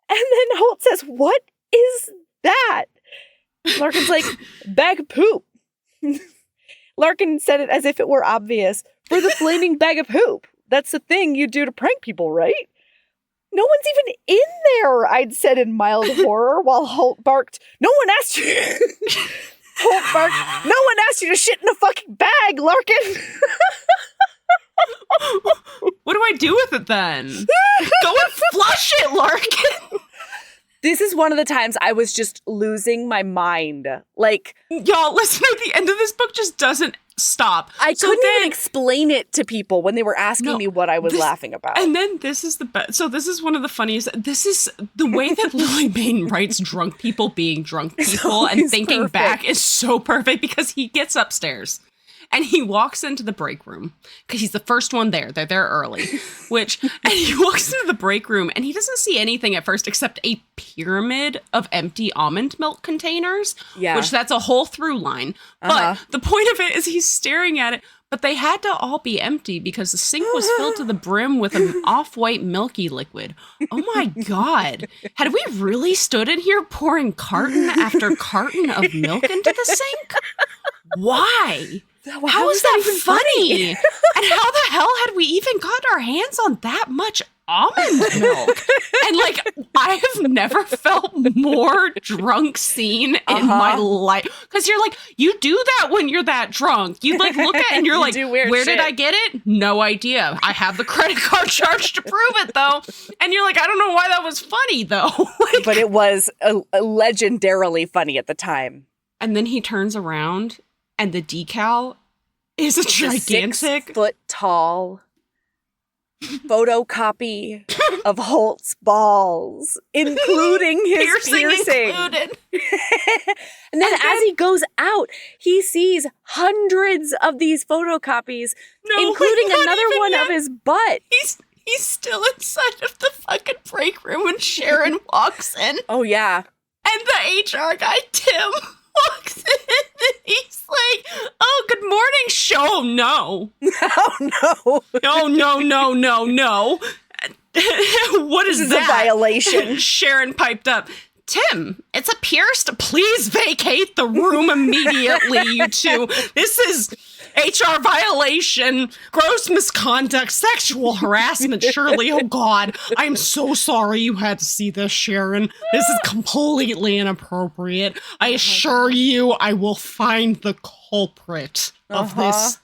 And then Holt says, what is that? Larkin's like, bag of poop. Larkin said it as if it were obvious. For the flaming bag of poop. That's the thing you do to prank people, right? No one's even in there, I'd said in mild horror while Holt barked, no one asked you. Holt barked, no one asked you to shit in a fucking bag, Larkin. What do I do with it then? Go and flush it, Larkin. This is one of the times I was just losing my mind. Like, y'all, listen, at the end of this book just doesn't stop. I couldn't even explain it to people when they were asking me what I was laughing about. And then this is the best. So this is one of the funniest. This is the way that Lily Mayne writes drunk people being drunk people and thinking back is so perfect because he gets upstairs. And he walks into the break room because he's the first one there. They're there early, and he walks into the break room and he doesn't see anything at first except a pyramid of empty almond milk containers, which that's a whole through line. But the point of it is he's staring at it, but they had to all be empty because the sink was filled to the brim with an off-white milky liquid. Oh my God. Had we really stood in here pouring carton after carton of milk into the sink? Why? How is that funny? And how the hell had we even gotten our hands on that much almond milk? And like, I have never felt more drunk seen in my life. Because you're like, you do that when you're that drunk. You like look at it and you're like, where did I get it? No idea. I have the credit card charge to prove it though. And you're like, I don't know why that was funny though. Like, but it was legendarily funny at the time. And then he turns around and the decal is a gigantic 6 foot tall photocopy of Holt's balls, including his piercing. Included. And then as he goes out, he sees hundreds of these photocopies, including another one of his butt. He's still inside of the fucking break room when Sharon walks in. Oh, yeah. And the HR guy, Tim, walks in and he's like, oh, good morning, show. No. Oh, no. No. What is this that? Is a violation. Sharon piped up. Tim, it's a pierced. Please vacate the room immediately, you two. This is HR violation, gross misconduct, sexual harassment, Shirley. Oh, God. I'm so sorry you had to see this, Sharon. This is completely inappropriate. I assure you I will find the culprit of this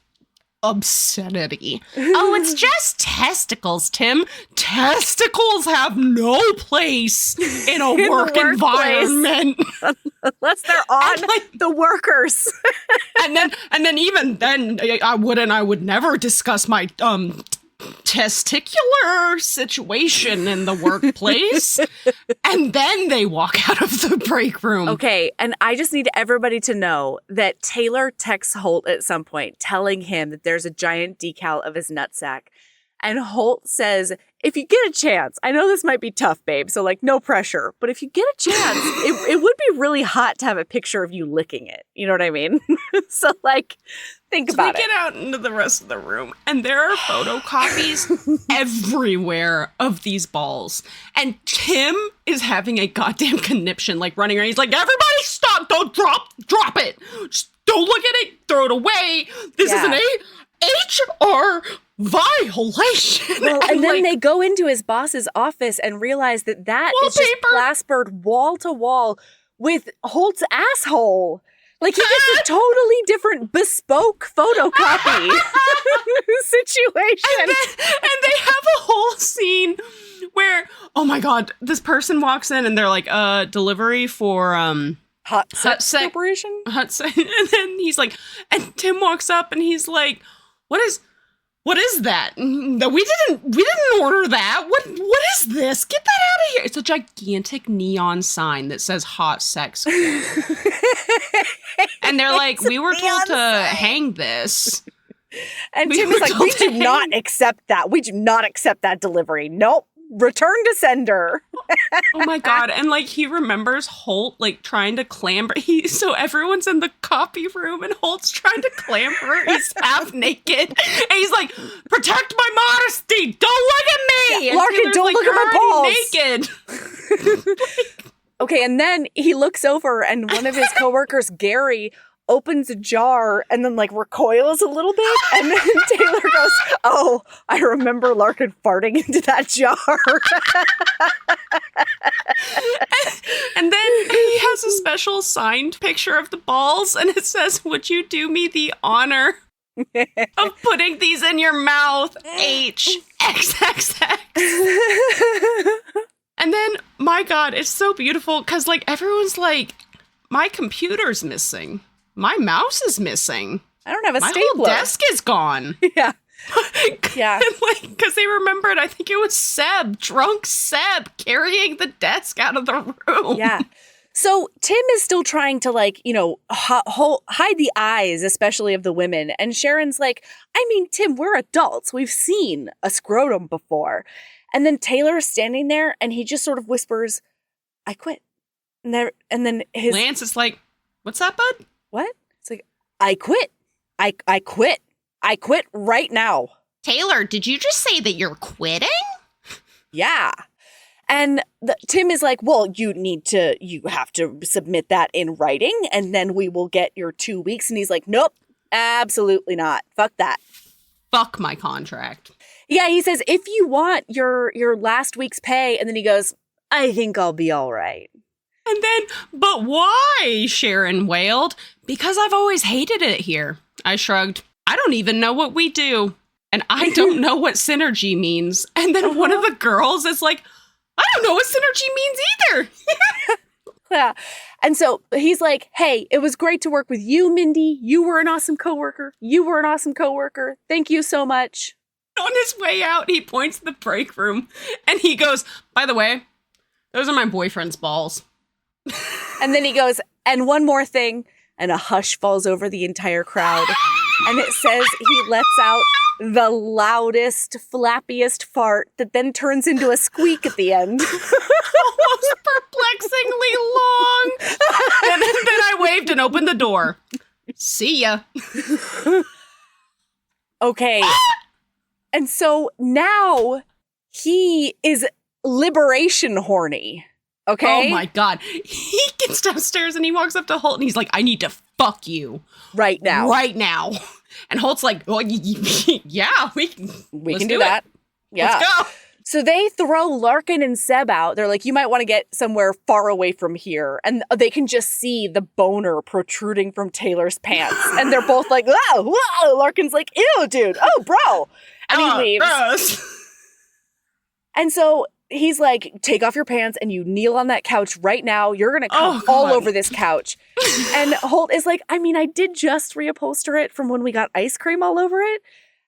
obscenity. Oh, it's just testicles, Tim. Testicles have no place in a work environment. Unless they're on the workers. and then even then I would never discuss my testicular situation in the workplace. And then they walk out of the break room. Okay, and I just need everybody to know that Taylor texts Holt at some point telling him that there's a giant decal of his nutsack. And Holt says, if you get a chance, I know this might be tough, babe, so like no pressure, but if you get a chance, it would be really hot to have a picture of you licking it. You know what I mean? So like, think about it. We get out into the rest of the room, and there are photocopies everywhere of these balls. And Tim is having a goddamn conniption, like running around. He's like, everybody stop, don't drop it. Just don't look at it, throw it away. This is an HR violation. Well, and then they go into his boss's office and realize that is just plastered wall to wall with Holt's asshole. Like he gets a totally different bespoke photocopy situation. And they have a whole scene where, oh my God, this person walks in and they're like, delivery for Hot Sex Corporation? Hot Sex. And then he's like, and Tim walks up and he's like, what is that? No, we didn't order that. What is this? Get that out of here. It's a gigantic neon sign that says Hot Sex. And they're like, we were told to hang this. And Tim is like, we do not accept that. We do not accept that delivery. Nope. Return to sender. Oh my God. And like he remembers Holt like trying to clamber. So everyone's in the copy room and Holt's trying to clamber. He's half naked. And he's like, protect my modesty. Don't look at me. Yeah, Larkin, don't look at my balls. Naked. Okay, and then he looks over and one of his coworkers, Gary, opens a jar and then like recoils a little bit. And then Taylor goes, oh, I remember Larkin farting into that jar. And then he has a special signed picture of the balls and it says, would you do me the honor of putting these in your mouth? HXXX. And then, my God, it's so beautiful because like everyone's like, my computer's missing. My mouse is missing. I don't have a stapler. My whole desk is gone. Yeah. Yeah. Because they remembered, I think it was drunk Seb, carrying the desk out of the room. Yeah. So Tim is still trying to like, you know, hide the eyes, especially of the women. And Sharon's like, I mean, Tim, we're adults. We've seen a scrotum before. And then Taylor is standing there and he just sort of whispers, I quit. And then his Lance is like, what's that, bud? What? It's like, I quit. I quit. I quit right now. Taylor, did you just say that you're quitting? Yeah. And Tim is like, well, you have to submit that in writing and then we will get your 2 weeks. And he's like, nope, absolutely not. Fuck that. Fuck my contract. Yeah, he says, if you want your last week's pay, and then he goes, I think I'll be all right. And then, but why? Sharon wailed. Because I've always hated it here. I shrugged. I don't even know what we do. And I don't know what synergy means. And then one of the girls is like, I don't know what synergy means either. Yeah. And so he's like, hey, it was great to work with you, Mindy. You were an awesome coworker. You were an awesome coworker. Thank you so much. On his way out, he points to the break room and he goes, by the way, those are my boyfriend's balls. And then he goes, and one more thing. And a hush falls over the entire crowd. And it says he lets out the loudest, flappiest fart that then turns into a squeak at the end. Almost perplexingly long. And then I waved and opened the door. See ya. Okay. And so now he is liberation horny. Okay? Oh my God. He gets downstairs and he walks up to Holt and he's like, I need to fuck you. Right now. Right now. And Holt's like, well, yeah, we can do that. Yeah. Let's go. So they throw Larkin and Seb out. They're like, you might want to get somewhere far away from here. And they can just see the boner protruding from Taylor's pants. And they're both like, whoa. Larkin's like, ew, dude. Oh, bro. And he leaves. Gross. And so he's like, take off your pants and you kneel on that couch right now. You're going to come all over this couch. And Holt is like, I mean, I did just reupholster it from when we got ice cream all over it.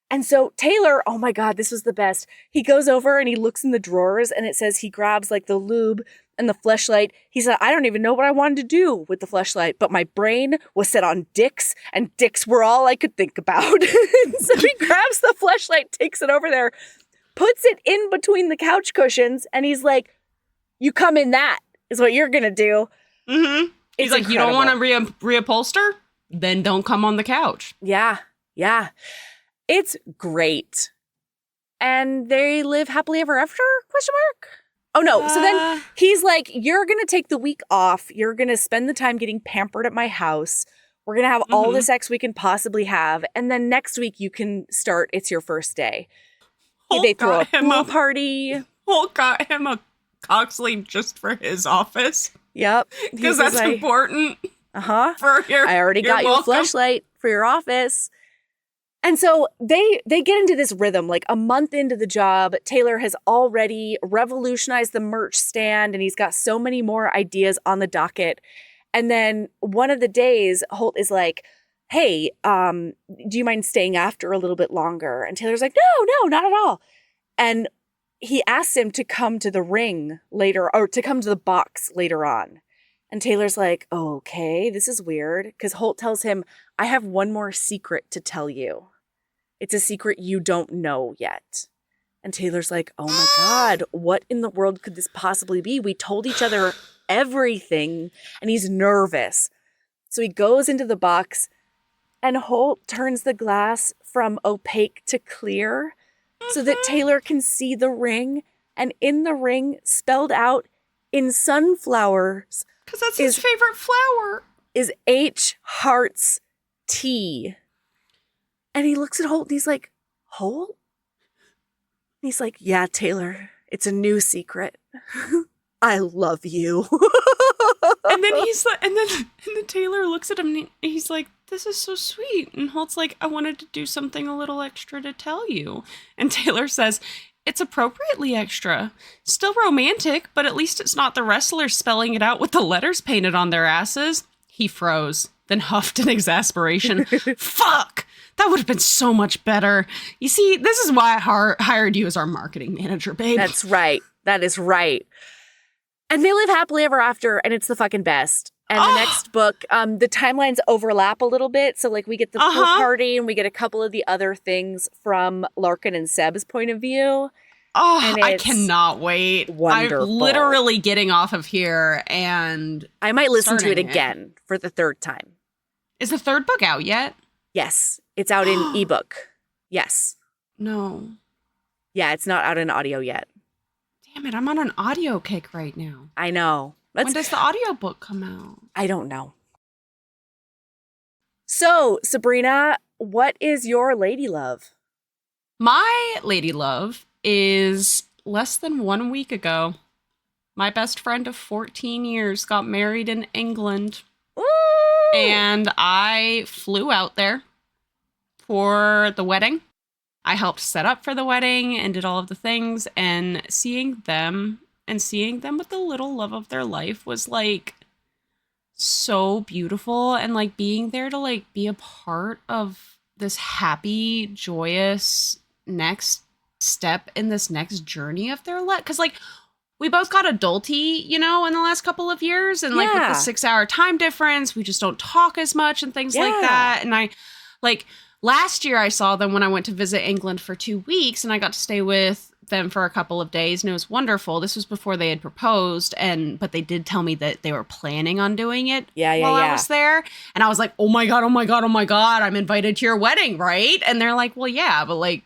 And so Taylor, oh my God, this was the best. He goes over and he looks in the drawers and it says he grabs like the lube and the fleshlight. He said, I don't even know what I wanted to do with the fleshlight, but my brain was set on dicks and dicks were all I could think about. So he grabs the fleshlight, takes it over there, puts it in between the couch cushions, and he's like, you come in that is what you're going to do. Mm-hmm. He's like, you don't want to reupholster? Then don't come on the couch. Yeah. Yeah. It's great. And they live happily ever after? ? Oh, no. So then he's like, you're going to take the week off. You're going to spend the time getting pampered at my house. We're going to have all the sex we can possibly have. And then next week you can start. It's your first day. They throw a pool party. Holt got him a cock sleeve just for his office. Yep. Because that's important. Uh-huh. I already got you a fleshlight for your office. And so they get into this rhythm. Like a month into the job, Taylor has already revolutionized the merch stand and he's got so many more ideas on the docket. And then one of the days, Holt is like, hey, do you mind staying after a little bit longer? And Taylor's like, no, not at all. And he asks him to come to the ring later, or to come to the box later on. And Taylor's like, okay, this is weird. Because Holt tells him, I have one more secret to tell you. It's a secret you don't know yet. And Taylor's like, oh my God, what in the world could this possibly be? We told each other everything. And he's nervous. So he goes into the box and Holt turns the glass from opaque to clear so that Taylor can see the ring. And in the ring, spelled out in sunflowers, because that's his favorite flower, is H Hearts T. And he looks at Holt and he's like, Holt? And he's like, yeah, Taylor, it's a new secret. I love you. And then he's like, and then Taylor looks at him and he's like, this is so sweet. And Holt's like, I wanted to do something a little extra to tell you. And Taylor says, it's appropriately extra. Still romantic, but at least it's not the wrestlers spelling it out with the letters painted on their asses. He froze, then huffed in exasperation. Fuck! That would have been so much better. You see, this is why I hired you as our marketing manager, babe. That's right. That is right. And they live happily ever after, and it's the fucking best. And the next book, the timelines overlap a little bit. So, like, we get the pool party and we get a couple of the other things from Larkin and Seb's point of view. Oh, I cannot wait. Wonderful. I'm literally getting off of here and I might listen to it again for the third time. Is the third book out yet? Yes. It's out in ebook. Yes. No. Yeah, it's not out in audio yet. Damn it, I'm on an audio kick right now. I know. When does the audiobook come out? I don't know. So, Sabrina, what is your lady love? My lady love is less than 1 week ago. My best friend of 14 years got married in England. Ooh! And I flew out there for the wedding. I helped set up for the wedding and did all of the things, and seeing them with the little love of their life was like so beautiful. And like being there to like be a part of this happy, joyous next step in this next journey of their life. Cause like we both got adulty, you know, in the last couple of years. And like with the 6-hour time difference, we just don't talk as much and things like that. And I like last year I saw them when I went to visit England for 2 weeks, and I got to stay with them for a couple of days, and it was wonderful. This was before they had proposed, but they did tell me that they were planning on doing it while I was there. And I was like, oh my God, I'm invited to your wedding, right? And they're like, well, yeah, but like,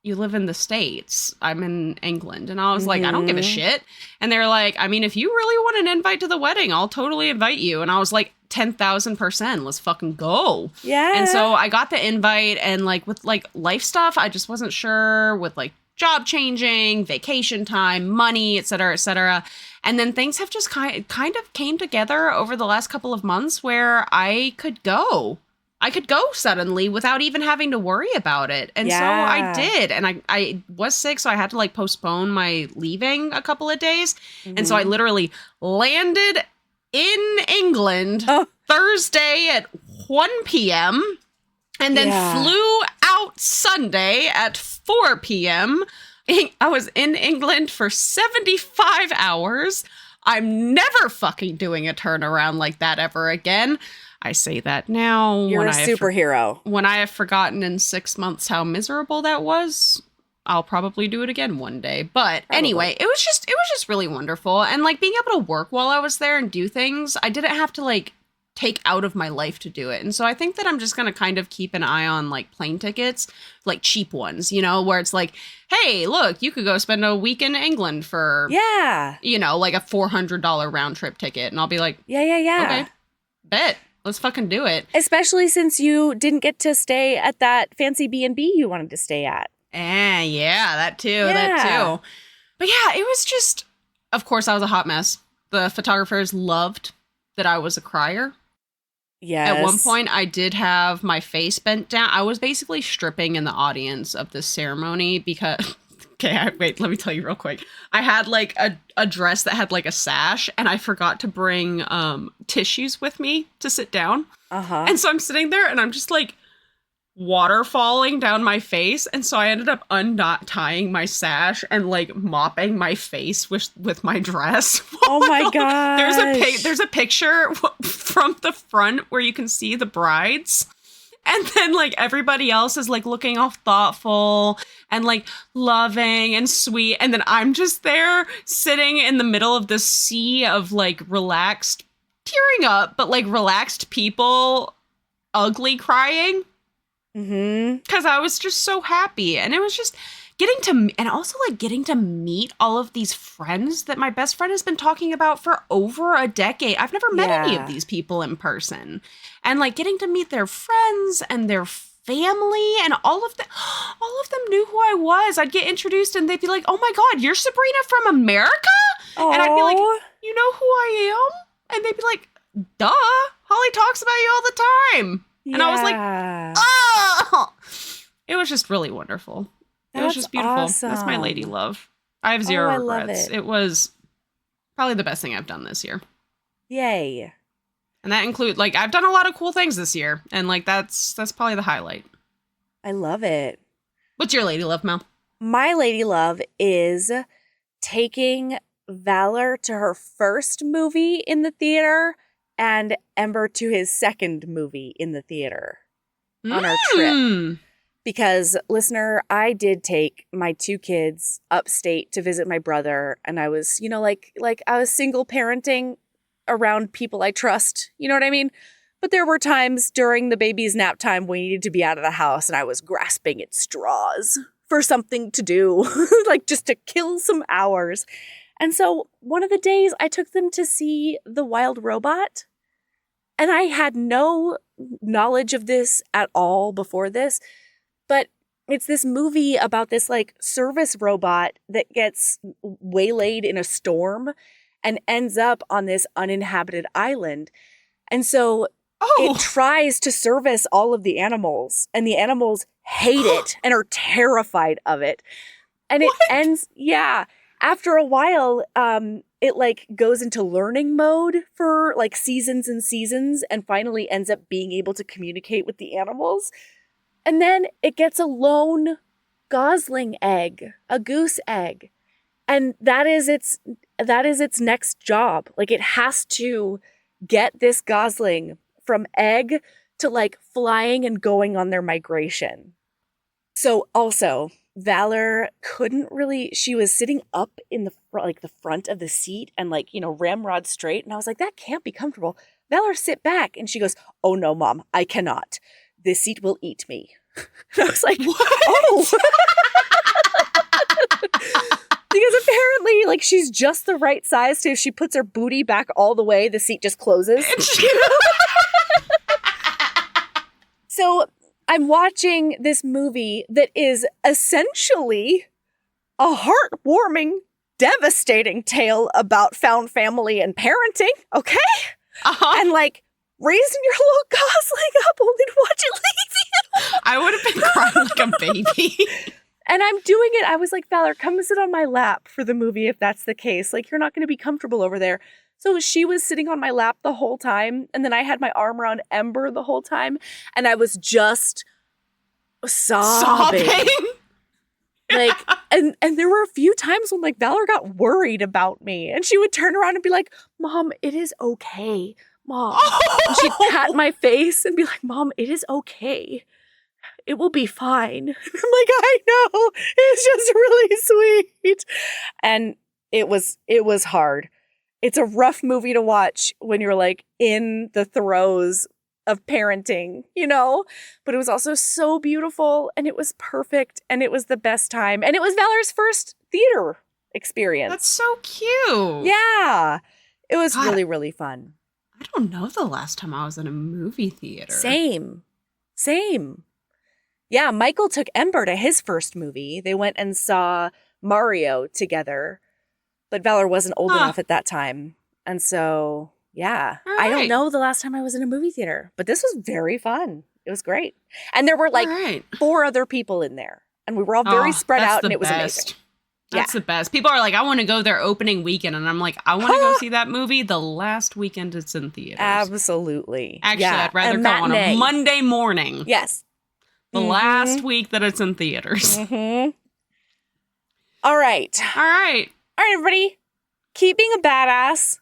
you live in the States. I'm in England. And I was like, I don't give a shit. And they're like, I mean, if you really want an invite to the wedding, I'll totally invite you. And I was like, 10,000%, let's fucking go. Yeah. And so I got the invite, and like with like life stuff, I just wasn't sure with like job changing, vacation time, money, et cetera, et cetera. And then things have just kind of came together over the last couple of months where I could go suddenly without even having to worry about it. And so I did. And I was sick, so I had to like postpone my leaving a couple of days. Mm-hmm. And so I literally landed in England Thursday at 1 p.m. and then flew out Sunday at 4 p.m. I was in England for 75 hours. I'm never fucking doing a turnaround like that ever again. I say that now. You're a superhero. When I have forgotten in 6 months how miserable that was, I'll probably do it again one day. But anyway, it was just really wonderful. And like being able to work while I was there and do things, I didn't have to like take out of my life to do it. And so I think that I'm just going to kind of keep an eye on like plane tickets, like cheap ones, you know, where it's like, hey, look, you could go spend a week in England for, you know, like a $400 round trip ticket. And I'll be like, yeah. Okay, bet. Let's fucking do it. Especially since you didn't get to stay at that fancy B&B you wanted to stay at. Yeah, that too. But yeah, it was just, of course, I was a hot mess. The photographers loved that I was a crier. Yes. At one point, I did have my face bent down. I was basically stripping in the audience of this ceremony because... Okay, wait, let me tell you real quick. I had like a dress that had like a sash, and I forgot to bring tissues with me to sit down. And so I'm sitting there and I'm just like water falling down my face. And so I ended up untying my sash and like mopping my face with my dress. Oh my God. There's a picture from the front where you can see the brides. And then, like, everybody else is, like, looking all thoughtful and, like, loving and sweet. And then I'm just there sitting in the middle of this sea of, like, relaxed, tearing up, but, like, relaxed people, ugly crying. Because I was just so happy. And it was just getting to meet all of these friends that my best friend has been talking about for over a decade. I've never met any of these people in person. And like getting to meet their friends and their family, and all of them knew who I was. I'd get introduced and they'd be like, "Oh my God, you're Sabrina from America?" Aww. And I'd be like, "You know who I am?" And they'd be like, "Duh, Holly talks about you all the time." And I was like, "Oh!" It was just really wonderful. It was just beautiful. Awesome. That's my lady love. I have zero regrets. Love it. It was probably the best thing I've done this year. Yay. And that includes, like, I've done a lot of cool things this year. And, like, that's probably the highlight. I love it. What's your lady love, Mel? My lady love is taking Valor to her first movie in the theater and Ember to his second movie in the theater on our trip. Because, listener, I did take my two kids upstate to visit my brother, and I was, you know, like I was single parenting around people I trust, you know what I mean? But there were times during the baby's nap time we needed to be out of the house, and I was grasping at straws for something to do, like just to kill some hours. And so one of the days I took them to see The Wild Robot, and I had no knowledge of this at all before this. But it's this movie about this like service robot that gets waylaid in a storm and ends up on this uninhabited island. And so it tries to service all of the animals, and the animals hate it and are terrified of it. And it ends, after a while, it like goes into learning mode for like seasons and seasons, and finally ends up being able to communicate with the animals. And then it gets a lone gosling egg, a goose egg. And that is its next job. Like it has to get this gosling from egg to like flying and going on their migration. So also, Valor she was sitting up in the front of the seat and like, you know, ramrod straight. And I was like, that can't be comfortable. Valor, sit back. And she goes, "Oh no, Mom, I cannot. This seat will eat me." And I was like, what? Oh. Because apparently, like, she's just the right size, so if she puts her booty back all the way, the seat just closes. So I'm watching this movie that is essentially a heartwarming, devastating tale about found family and parenting, okay? And like, raising your little gosling up only to watch it leave you. I would have been crying like a baby. And I'm doing it. I was like, Valor, come sit on my lap for the movie if that's the case. Like, you're not going to be comfortable over there. So she was sitting on my lap the whole time. And then I had my arm around Ember the whole time. And I was just sobbing. Like, and there were a few times when like Valor got worried about me and she would turn around and be like, Mom, it is okay. Mom. And she'd pat my face and be like, Mom, it is okay. It will be fine. I'm like, I know. It's just really sweet. And it was hard. It's a rough movie to watch when you're like in the throes of parenting, you know? But it was also so beautiful and it was perfect and it was the best time. And it was Valor's first theater experience. That's so cute. Yeah. It was God, really, really fun. I don't know the last time I was in a movie theater. Same. Yeah, Michael took Ember to his first movie. They went and saw Mario together, but Valor wasn't old enough at that time. And so, yeah, I don't know the last time I was in a movie theater, but this was very fun. It was great. And there were like 4 other people in there, and we were all very spread out, and it was amazing. That's the best. People are like, I want to go there opening weekend. And I'm like, I want to go see that movie the last weekend it's in theaters. Absolutely. Actually, I'd rather go on a Monday morning. Yes. The last week that it's in theaters. Mm-hmm. All right, everybody. Keeping a badass.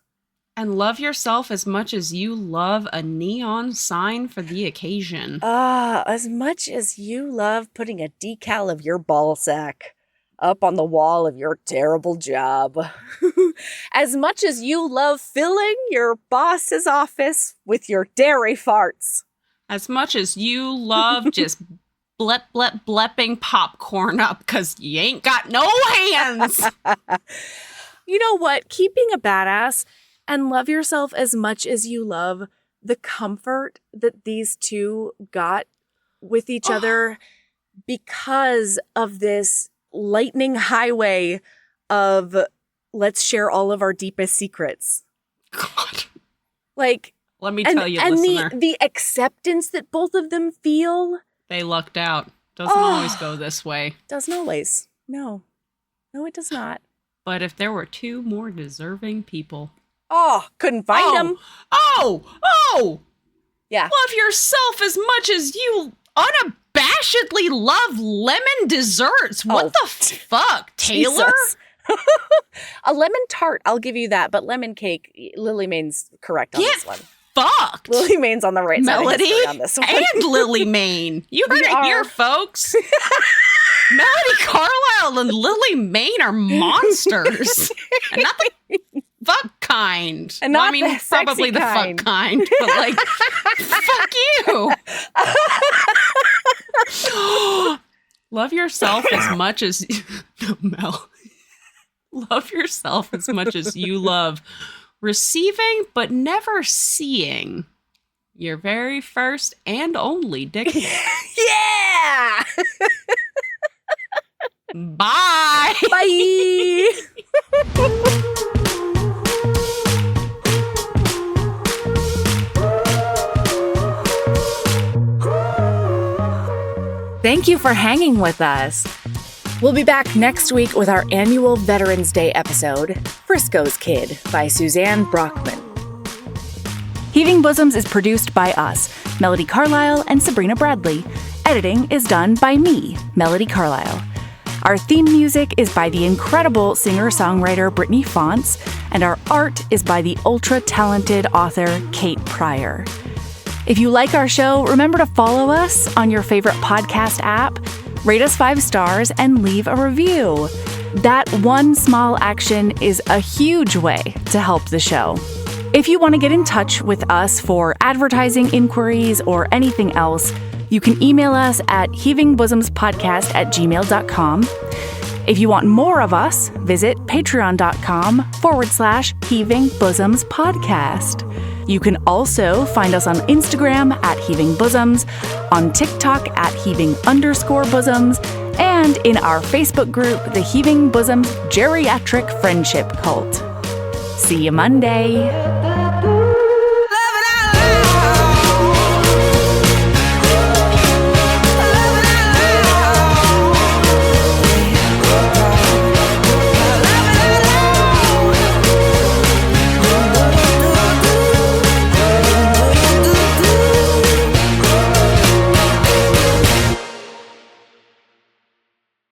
And love yourself as much as you love a neon sign for the occasion. As much as you love putting a decal of your ball sack up on the wall of your terrible job. As much as you love filling your boss's office with your dairy farts. As much as you love just blepping popcorn up because you ain't got no hands. You know what? Keeping a badass and love yourself as much as you love the comfort that these two got with each other because of this lightning highway of let's share all of our deepest secrets. God. Like, let me tell you, listener. And the acceptance that both of them feel. They lucked out. Doesn't always go this way. Doesn't always. No, it does not. But if there were 2 more deserving people. Couldn't find them. Yeah. Love yourself as much as you unabashedly love lemon desserts. What the fuck, Taylor? A lemon tart, I'll give you that. But lemon cake, Lily Mayne's correct on this one. Fucked. Lily Mayne's on the right Melody side of on this one. And Lily Mayne. You heard it here, folks. Melody Carlisle and Lily Mayne are monsters. And not the fuck kind. And not the probably the fuck kind. But like, fuck you. Love yourself as much as... No, Mel. Love yourself as much as you love receiving but never seeing your very first and only dick. Yeah! Bye! Bye! Thank you for hanging with us. We'll be back next week with our annual Veterans Day episode, Frisco's Kid by Suzanne Brockman. Heaving Bosoms is produced by us, Melody Carlisle and Sabrina Bradley. Editing is done by me, Melody Carlisle. Our theme music is by the incredible singer-songwriter Brittany Fonts, and our art is by the ultra-talented author Kate Pryor. If you like our show, remember to follow us on your favorite podcast app, rate us 5 stars, and leave a review. That one small action is a huge way to help the show. If you want to get in touch with us for advertising inquiries or anything else, you can email us at heavingbosomspodcast@gmail.com. If you want more of us, visit patreon.com/heavingbosomspodcast. You can also find us on Instagram at Heaving Bosoms, on TikTok at Heaving_Bosoms, and in our Facebook group, the Heaving Bosoms Geriatric Friendship Cult. See you Monday.